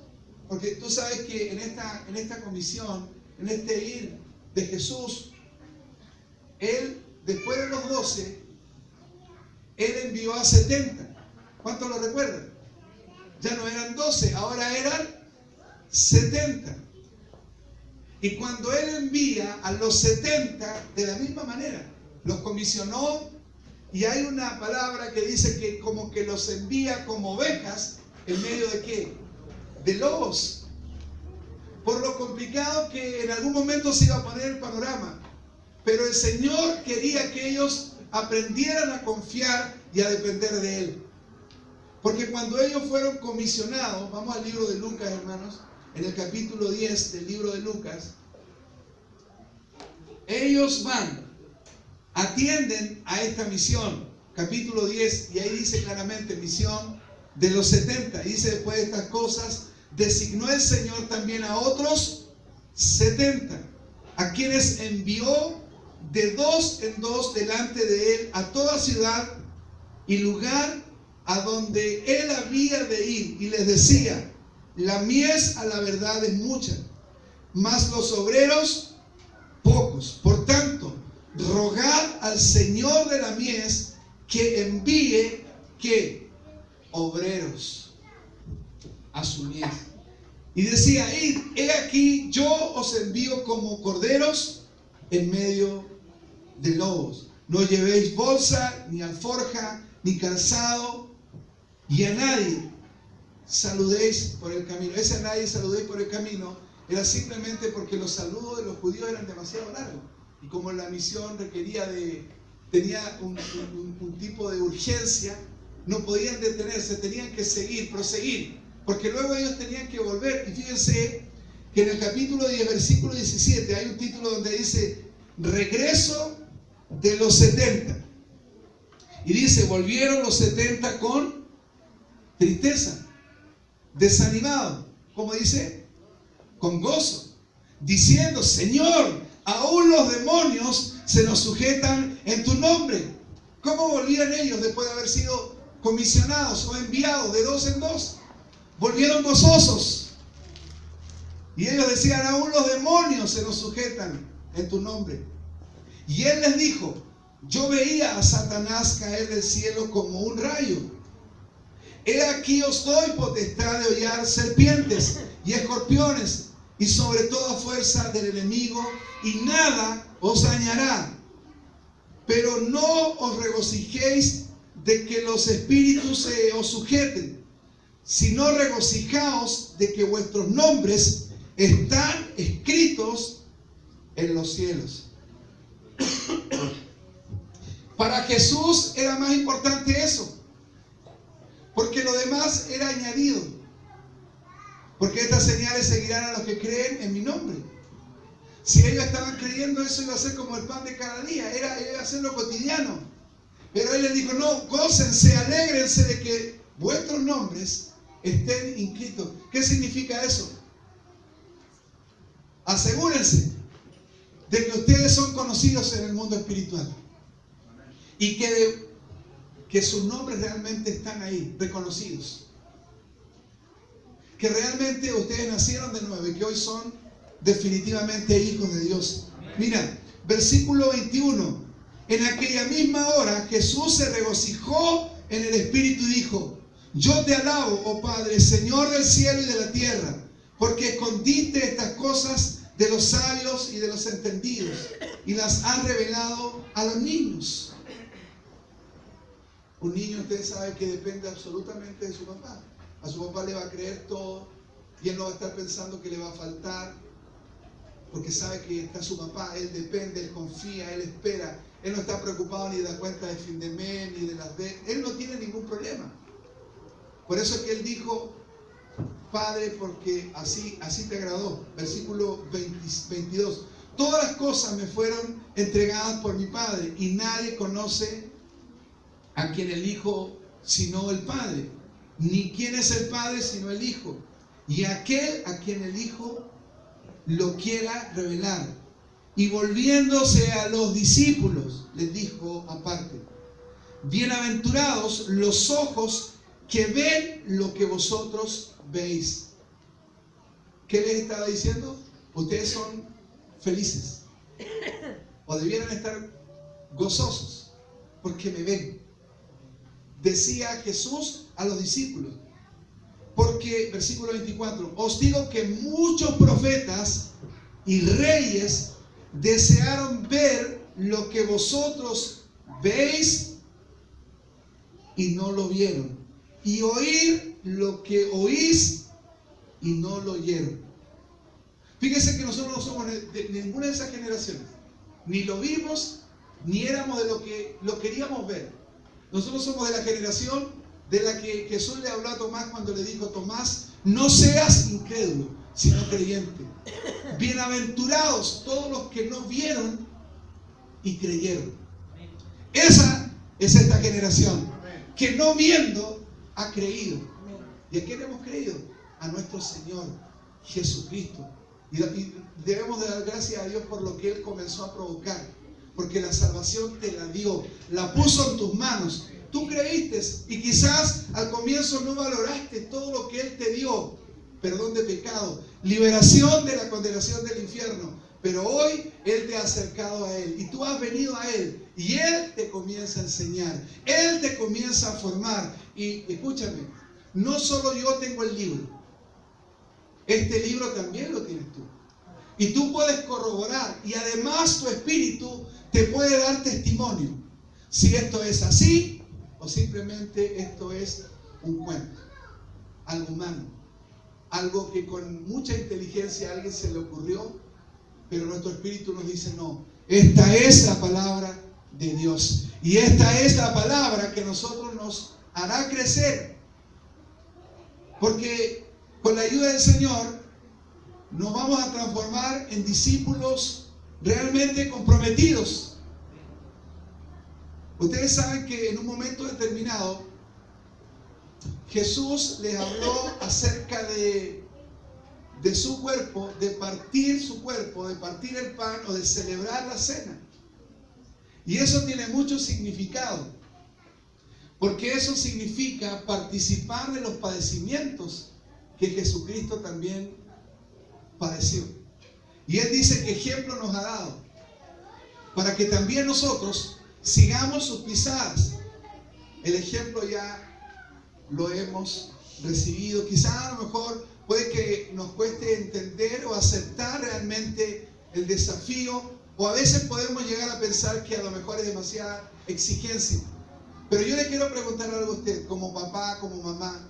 porque tú sabes que en esta comisión, en este ir de Jesús, Él, después de los 12, Él envió a 70. ¿Cuántos lo recuerdan? Ya no eran 12, ahora eran 70. Y cuando Él envía a los 70, de la misma manera, los comisionó, y hay una palabra que dice que como que los envía como ovejas en medio de ¿qué? De lobos. Por lo complicado que en algún momento se iba a poner el panorama. Pero el Señor quería que ellos aprendieran a confiar y a depender de Él. Porque cuando ellos fueron comisionados, vamos al libro de Lucas, hermanos, en el capítulo 10 del libro de Lucas, ellos van, atienden a esta misión, capítulo 10, y ahí dice claramente, misión de los 70, y dice: después de estas cosas, designó el Señor también a otros 70, a quienes envió de 2 en 2 delante de Él a toda ciudad y lugar a donde Él había de ir, y les decía: la mies a la verdad es mucha, mas los obreros pocos. Por tanto, rogad al Señor de la mies que envíe ¿qué? Obreros a su mies. Y decía: id, he aquí, yo os envío como corderos en medio de lobos. No llevéis bolsa, ni alforja, ni calzado, y a nadie saludéis por el camino. Ese a nadie saludéis por el camino era simplemente porque los saludos de los judíos eran demasiado largos. Y como la misión tenía un tipo de urgencia, no podían detenerse, tenían que seguir, proseguir, porque luego ellos tenían que volver. Y fíjense que en el capítulo 10, versículo 17, hay un título donde dice, regreso de los 70. Y dice, volvieron los 70 con tristeza, desanimados, como dice, con gozo, diciendo, Señor, aún los demonios se nos sujetan en tu nombre. ¿Cómo volvían ellos después de haber sido comisionados o enviados de dos en dos? Volvieron gozosos. Y ellos decían, aún los demonios se nos sujetan en tu nombre. Y él les dijo, yo veía a Satanás caer del cielo como un rayo. He aquí os doy potestad de hollar serpientes y escorpiones y sobre toda fuerza del enemigo, y nada os dañará. Pero no os regocijéis de que los espíritus se os sujeten, sino regocijaos de que vuestros nombres están escritos en los cielos. Para Jesús era más importante eso, porque lo demás era añadido. Porque estas señales seguirán a los que creen en mi nombre. Si ellos estaban creyendo, eso iba a ser como el pan de cada día, iba a ser lo cotidiano. Pero él les dijo, no, gócense, alégrense de que vuestros nombres estén inscritos. ¿Qué significa eso? Asegúrense de que ustedes son conocidos en el mundo espiritual y que sus nombres realmente están ahí, reconocidos. Que realmente ustedes nacieron de nuevo y que hoy son definitivamente hijos de Dios. Mira, versículo 21. En aquella misma hora Jesús se regocijó en el Espíritu y dijo, yo te alabo, oh Padre, Señor del cielo y de la tierra, porque escondiste estas cosas de los sabios y de los entendidos y las has revelado a los niños. Un niño, usted sabe que depende absolutamente de su papá. A su papá le va a creer todo y él no va a estar pensando que le va a faltar, porque sabe que está su papá. Él depende, él confía, él espera. Él no está preocupado ni de la cuenta de fin de mes, ni de las de... Él no tiene ningún problema. Por eso es que él dijo, Padre, porque así te agradó. Versículo 22. Todas las cosas me fueron entregadas por mi Padre, y nadie conoce a quien el Hijo sino el Padre, ni quién es el Padre sino el Hijo, y aquel a quien el Hijo lo quiera revelar. Y volviéndose a los discípulos, les dijo aparte, bienaventurados los ojos que ven lo que vosotros veis. ¿Qué les estaba diciendo? Ustedes son felices, o debieran estar gozosos, porque me ven. Decía Jesús a los discípulos, porque, versículo 24, os digo que muchos profetas y reyes desearon ver lo que vosotros veis y no lo vieron, y oír lo que oís y no lo oyeron. Fíjense que nosotros no somos de ninguna de esas generaciones, ni lo vimos, ni éramos de lo que lo queríamos ver. Nosotros somos de la generación de la que Jesús le habló a Tomás cuando le dijo, Tomás, no seas incrédulo, sino creyente. Bienaventurados todos los que no vieron y creyeron. Esa es esta generación, que no viendo ha creído. ¿Y a quién hemos creído? A nuestro Señor Jesucristo. Y debemos de dar gracias a Dios por lo que Él comenzó a provocar. Porque la salvación te la dio, la puso en tus manos. Tú creíste y quizás al comienzo no valoraste todo lo que Él te dio. Perdón de pecado, liberación de la condenación del infierno. Pero hoy Él te ha acercado a Él y tú has venido a Él. Y Él te comienza a enseñar, Él te comienza a formar. Y escúchame, no solo yo tengo el libro, este libro también lo tienes tú. Y tú puedes corroborar, y además tu espíritu te puede dar testimonio si esto es así o simplemente esto es un cuento. algo humano, algo que con mucha inteligencia a alguien se le ocurrió, pero nuestro espíritu nos dice no, esta es la palabra de Dios y esta es la palabra que nosotros nos hará crecer, porque con la ayuda del Señor nos vamos a transformar en discípulos realmente comprometidos. Ustedes saben que en un momento determinado Jesús les habló acerca de su cuerpo, de partir su cuerpo, de partir el pan o de celebrar la cena. Y eso tiene mucho significado, porque eso significa participar de los padecimientos que Jesucristo también padeció. Y Él dice que ejemplo nos ha dado, para que también nosotros sigamos sus pisadas. El ejemplo ya lo hemos recibido. Quizá a lo mejor puede que nos cueste entender o aceptar realmente el desafío, o a veces podemos llegar a pensar que a lo mejor es demasiada exigencia. Pero yo le quiero preguntar algo a usted, como papá, como mamá.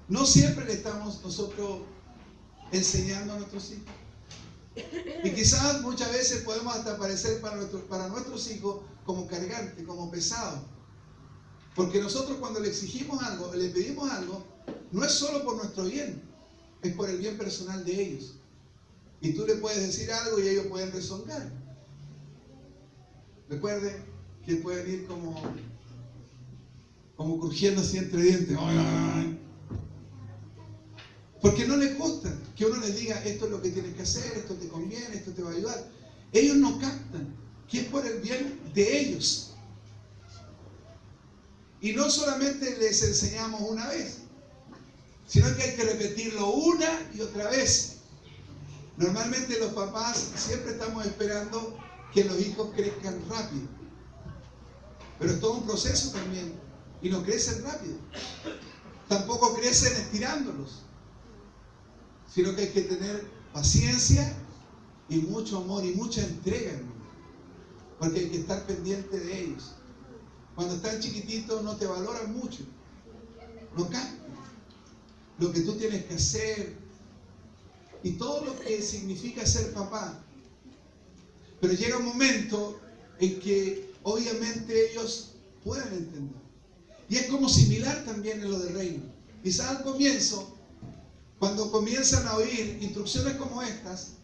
No siempre le estamos nosotros enseñando a nuestros hijos. Y quizás muchas veces podemos hasta parecer para nuestros hijos como cargante, como pesado. Porque nosotros cuando le exigimos algo, le pedimos algo, no es solo por nuestro bien, es por el bien personal de ellos. Y tú le puedes decir algo y ellos pueden rezongar. Recuerden que pueden ir como crujiendo así entre dientes. Porque no les gusta que uno les diga esto es lo que tienes que hacer, esto te conviene, esto te va a ayudar. Ellos no captan que es por el bien de ellos. Y no solamente les enseñamos una vez, sino que hay que repetirlo una y otra vez. Normalmente los papás siempre estamos esperando que los hijos crezcan rápido. Pero es todo un proceso también. Y no crecen rápido. Tampoco crecen estirándolos. Sino que hay que tener paciencia y mucho amor y mucha entrega, hermano. Porque hay que estar pendiente de ellos. Cuando están chiquititos no te valoran mucho. No captan lo que tú tienes que hacer y todo lo que significa ser papá. Pero llega un momento en que obviamente ellos pueden entender. Y es como similar también en lo del reino. Quizás al comienzo, cuando comienzan a oír instrucciones como estas,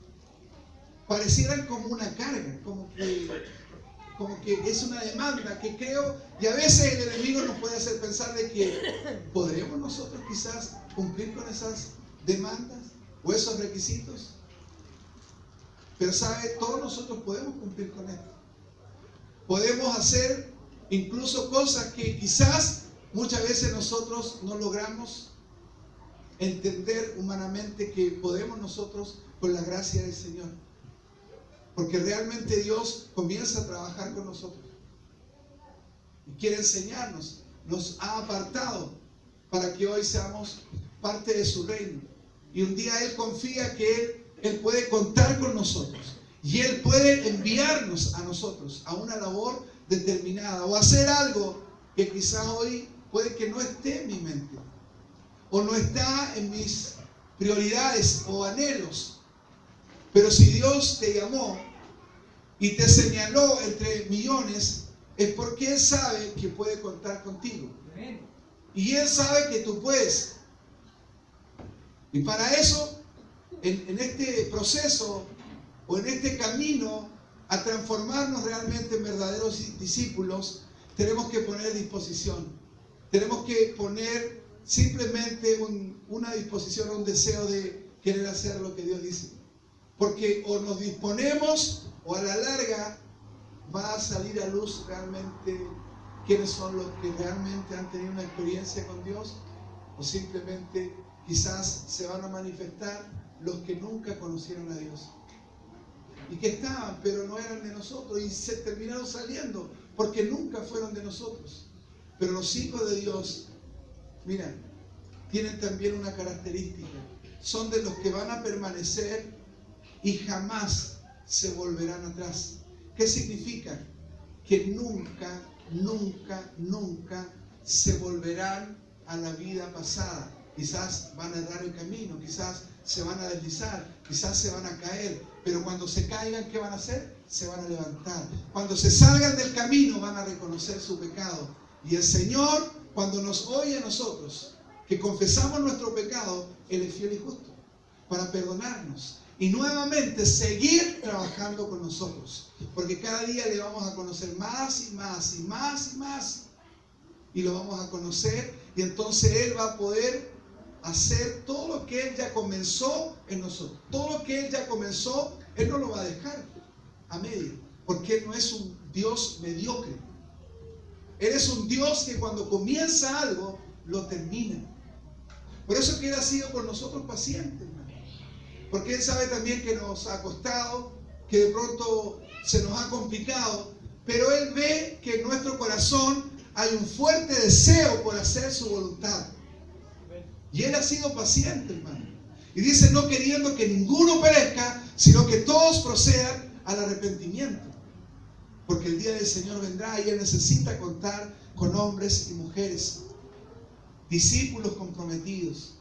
parecieran como una carga, como que es una demanda que creo, y a veces el enemigo nos puede hacer pensar de que podremos nosotros quizás cumplir con esas demandas o esos requisitos. Pero sabe, todos nosotros podemos cumplir con esto. Podemos hacer incluso cosas que quizás muchas veces nosotros no logramos entender humanamente que podemos nosotros con la gracia del Señor. Porque realmente Dios comienza a trabajar con nosotros. Y quiere enseñarnos. Nos ha apartado para que hoy seamos parte de su reino. Y un día Él confía que Él puede contar con nosotros. Y Él puede enviarnos a nosotros a una labor determinada. O hacer algo que quizás hoy puede que no esté en mi mente. O no está en mis prioridades o anhelos. Pero si Dios te llamó y te señaló entre millones, es porque Él sabe que puede contar contigo. Y Él sabe que tú puedes. Y para eso, en este proceso o en este camino a transformarnos realmente en verdaderos discípulos, tenemos que poner disposición. Tenemos que poner simplemente una disposición, un deseo de querer hacer lo que Dios dice. Porque o nos disponemos o a la larga va a salir a luz realmente quiénes son los que realmente han tenido una experiencia con Dios, o simplemente quizás se van a manifestar los que nunca conocieron a Dios y que estaban pero no eran de nosotros y se terminaron saliendo porque nunca fueron de nosotros. Pero los hijos de Dios, mira, tienen también una característica: son de los que van a permanecer y jamás se volverán atrás. ¿Qué significa? Que nunca se volverán a la vida pasada. Quizás van a errar el camino, quizás se van a deslizar, quizás se van a caer, pero cuando se caigan, ¿qué van a hacer? Se van a levantar. Cuando se salgan del camino, van a reconocer su pecado. Y el Señor, cuando nos oye a nosotros, que confesamos nuestro pecado, Él es fiel y justo para perdonarnos y nuevamente seguir trabajando con nosotros, porque cada día le vamos a conocer más y más y más y más, y lo vamos a conocer, y entonces Él va a poder hacer todo lo que Él ya comenzó en nosotros. Todo lo que Él ya comenzó, Él no lo va a dejar a medio, porque Él no es un Dios mediocre. Él es un Dios que cuando comienza algo, lo termina. Por eso es que Él ha sido con nosotros paciente, hermano. Porque Él sabe también que nos ha costado, que de pronto se nos ha complicado, pero Él ve que en nuestro corazón hay un fuerte deseo por hacer su voluntad. Y Él ha sido paciente, hermano. Y dice, no queriendo que ninguno perezca, sino que todos procedan al arrepentimiento. Porque el día del Señor vendrá y Él necesita contar con hombres y mujeres, discípulos comprometidos,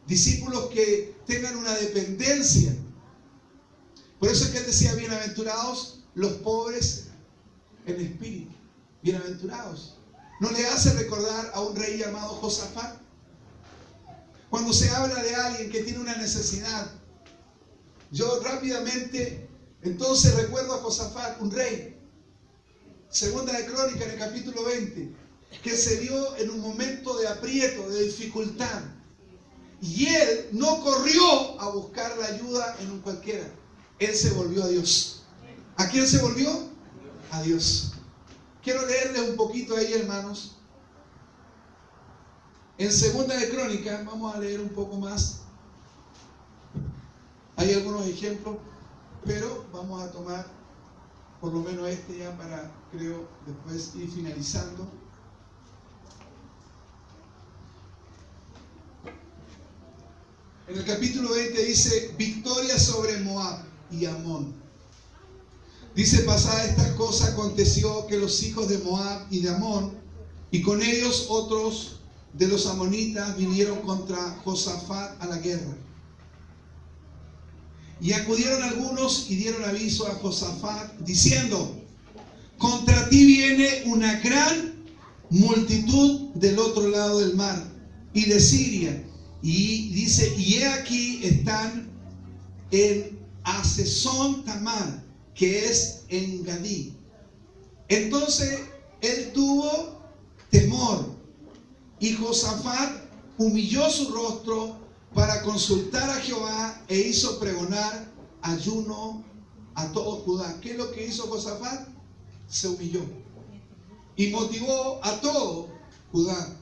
discípulos que tengan una dependencia. Por eso es que Él decía, bienaventurados los pobres en espíritu. Bienaventurados. ¿No le hace recordar a un rey llamado Josafat? Cuando se habla de alguien que tiene una necesidad, yo rápidamente entonces recuerdo a Josafat, un rey. Segunda de Crónicas, en el capítulo 20, que se dio en un momento de aprieto, de dificultad. Y él no corrió a buscar la ayuda en un cualquiera. Él se volvió a Dios. ¿A quién se volvió? A Dios. Quiero leerles un poquito ahí, hermanos. En Segunda de Crónicas, vamos a leer un poco más. Hay algunos ejemplos, pero vamos a tomar por lo menos este ya para, creo, después ir finalizando. En el capítulo 20 dice, victoria sobre Moab y Amón. Dice, pasada estas cosas, aconteció que los hijos de Moab y de Amón, y con ellos otros de los amonitas, vinieron contra Josafat a la guerra. Y acudieron algunos y dieron aviso a Josafat, diciendo, contra ti viene una gran multitud del otro lado del mar, y de Siria. Y dice, y he aquí están en Hasezón Tamar, que es en Gadí. Entonces él tuvo temor, y Josafat humilló su rostro para consultar a Jehová e hizo pregonar ayuno a todo Judá. ¿Qué es lo que hizo Josafat? Se humilló y motivó a todo Judá.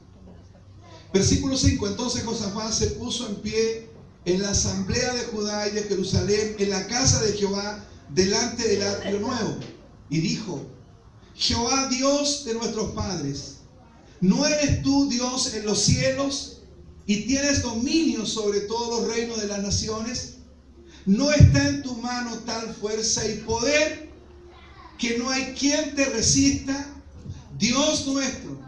Versículo 5. Entonces Josafat se puso en pie en la asamblea de Judá y de Jerusalén, en la casa de Jehová, delante del atrio nuevo, y dijo, Jehová, Dios de nuestros padres, ¿no eres tú Dios en los cielos y tienes dominio sobre todos los reinos de las naciones? ¿No está en tu mano tal fuerza y poder que no hay quien te resista? Dios nuestro,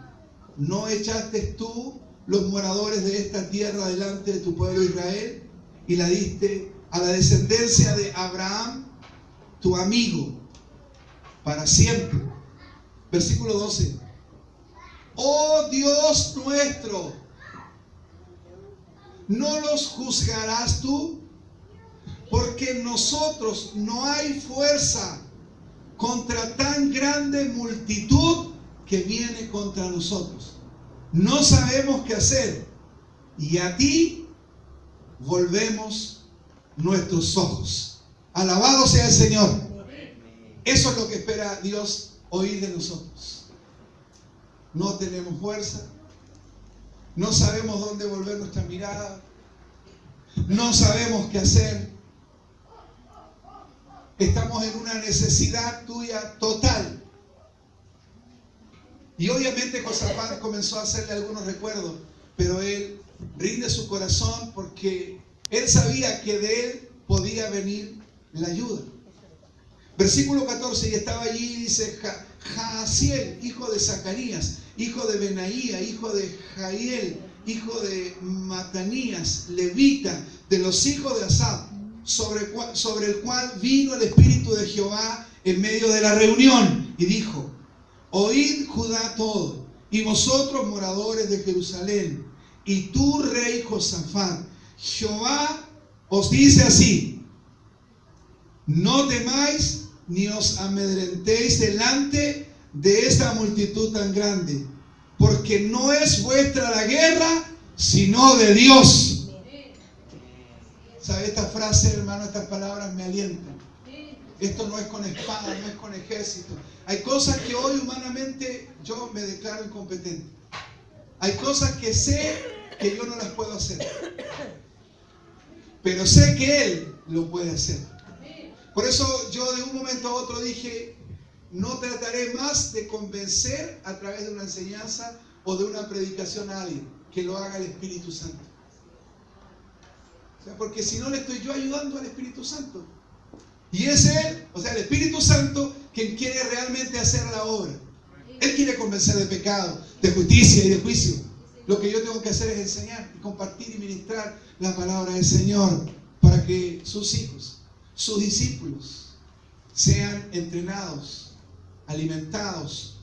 ¿no echaste tú los moradores de esta tierra delante de tu pueblo Israel y la diste a la descendencia de Abraham, tu amigo, para siempre? Versículo 12. Oh Dios nuestro, ¿no los juzgarás tú? Porque en nosotros no hay fuerza contra tan grande multitud que viene contra nosotros. No sabemos qué hacer, y a ti volvemos nuestros ojos. Alabado sea el Señor. Eso es lo que espera Dios oír de nosotros. No tenemos fuerza, no sabemos dónde volver nuestra mirada, no sabemos qué hacer. Estamos en una necesidad tuya total. Y obviamente Josafat comenzó a hacerle algunos recuerdos, pero él rinde su corazón porque él sabía que de él podía venir la ayuda. Versículo 14, y estaba allí, dice, Jaasiel, hijo de Zacarías, hijo de Benaía, hijo de Jahiel, hijo de Matanías, levita, de los hijos de Asaf, sobre el cual vino el Espíritu de Jehová en medio de la reunión, y dijo: oíd Judá todo, y vosotros moradores de Jerusalén, y tú rey Josafat, Jehová os dice así: no temáis ni os amedrentéis delante de esta multitud tan grande, porque no es vuestra la guerra, sino de Dios. ¿Sabe esta frase, hermano? Estas palabras me alientan. Esto no es con espada, no es con ejército. Hay cosas que hoy humanamente yo me declaro incompetente. Hay cosas que sé que yo no las puedo hacer, pero sé que Él lo puede hacer. Por eso yo de un momento a otro dije: no trataré más de convencer a través de una enseñanza o de una predicación a alguien, que lo haga el Espíritu Santo. O sea, porque si no, le estoy yo ayudando al Espíritu Santo. Y es Él, o sea, el Espíritu Santo, quien quiere realmente hacer la obra. Él quiere convencer de pecado, de justicia y de juicio. Lo que yo tengo que hacer es enseñar y compartir y ministrar la palabra del Señor, para que sus hijos, sus discípulos, sean entrenados, alimentados.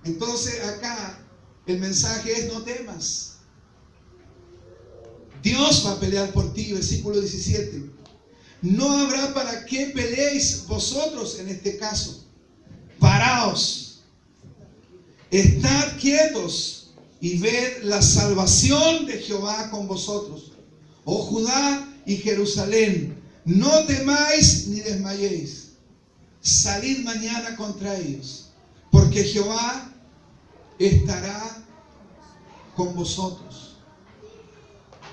Entonces acá el mensaje es: no temas. Dios va a pelear por ti. Versículo 17. No habrá para qué peleéis vosotros en este caso. Paraos, estad quietos y ved la salvación de Jehová con vosotros, oh Judá y Jerusalén. No temáis ni desmayéis. Salid mañana contra ellos, porque Jehová estará con vosotros.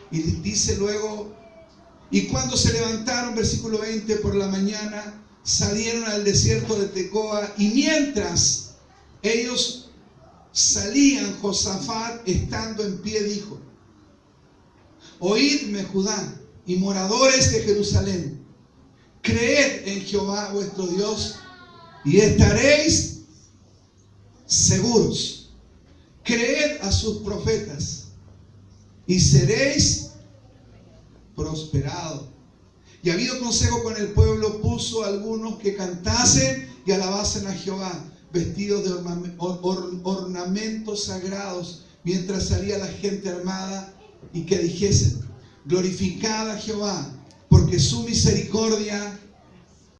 Y dice luego: y cuando se levantaron, versículo 20, por la mañana, salieron al desierto de Tecoa, y mientras ellos salían, Josafat, estando en pie, dijo: oídme, Judá y moradores de Jerusalén, creed en Jehová vuestro Dios y estaréis seguros. Creed a sus profetas y seréis prosperados. Y habido consejo con el pueblo, puso a algunos que cantasen y alabasen a Jehová, vestidos de ornamentos sagrados, mientras salía la gente armada, y que dijesen: glorificad a Jehová, porque su misericordia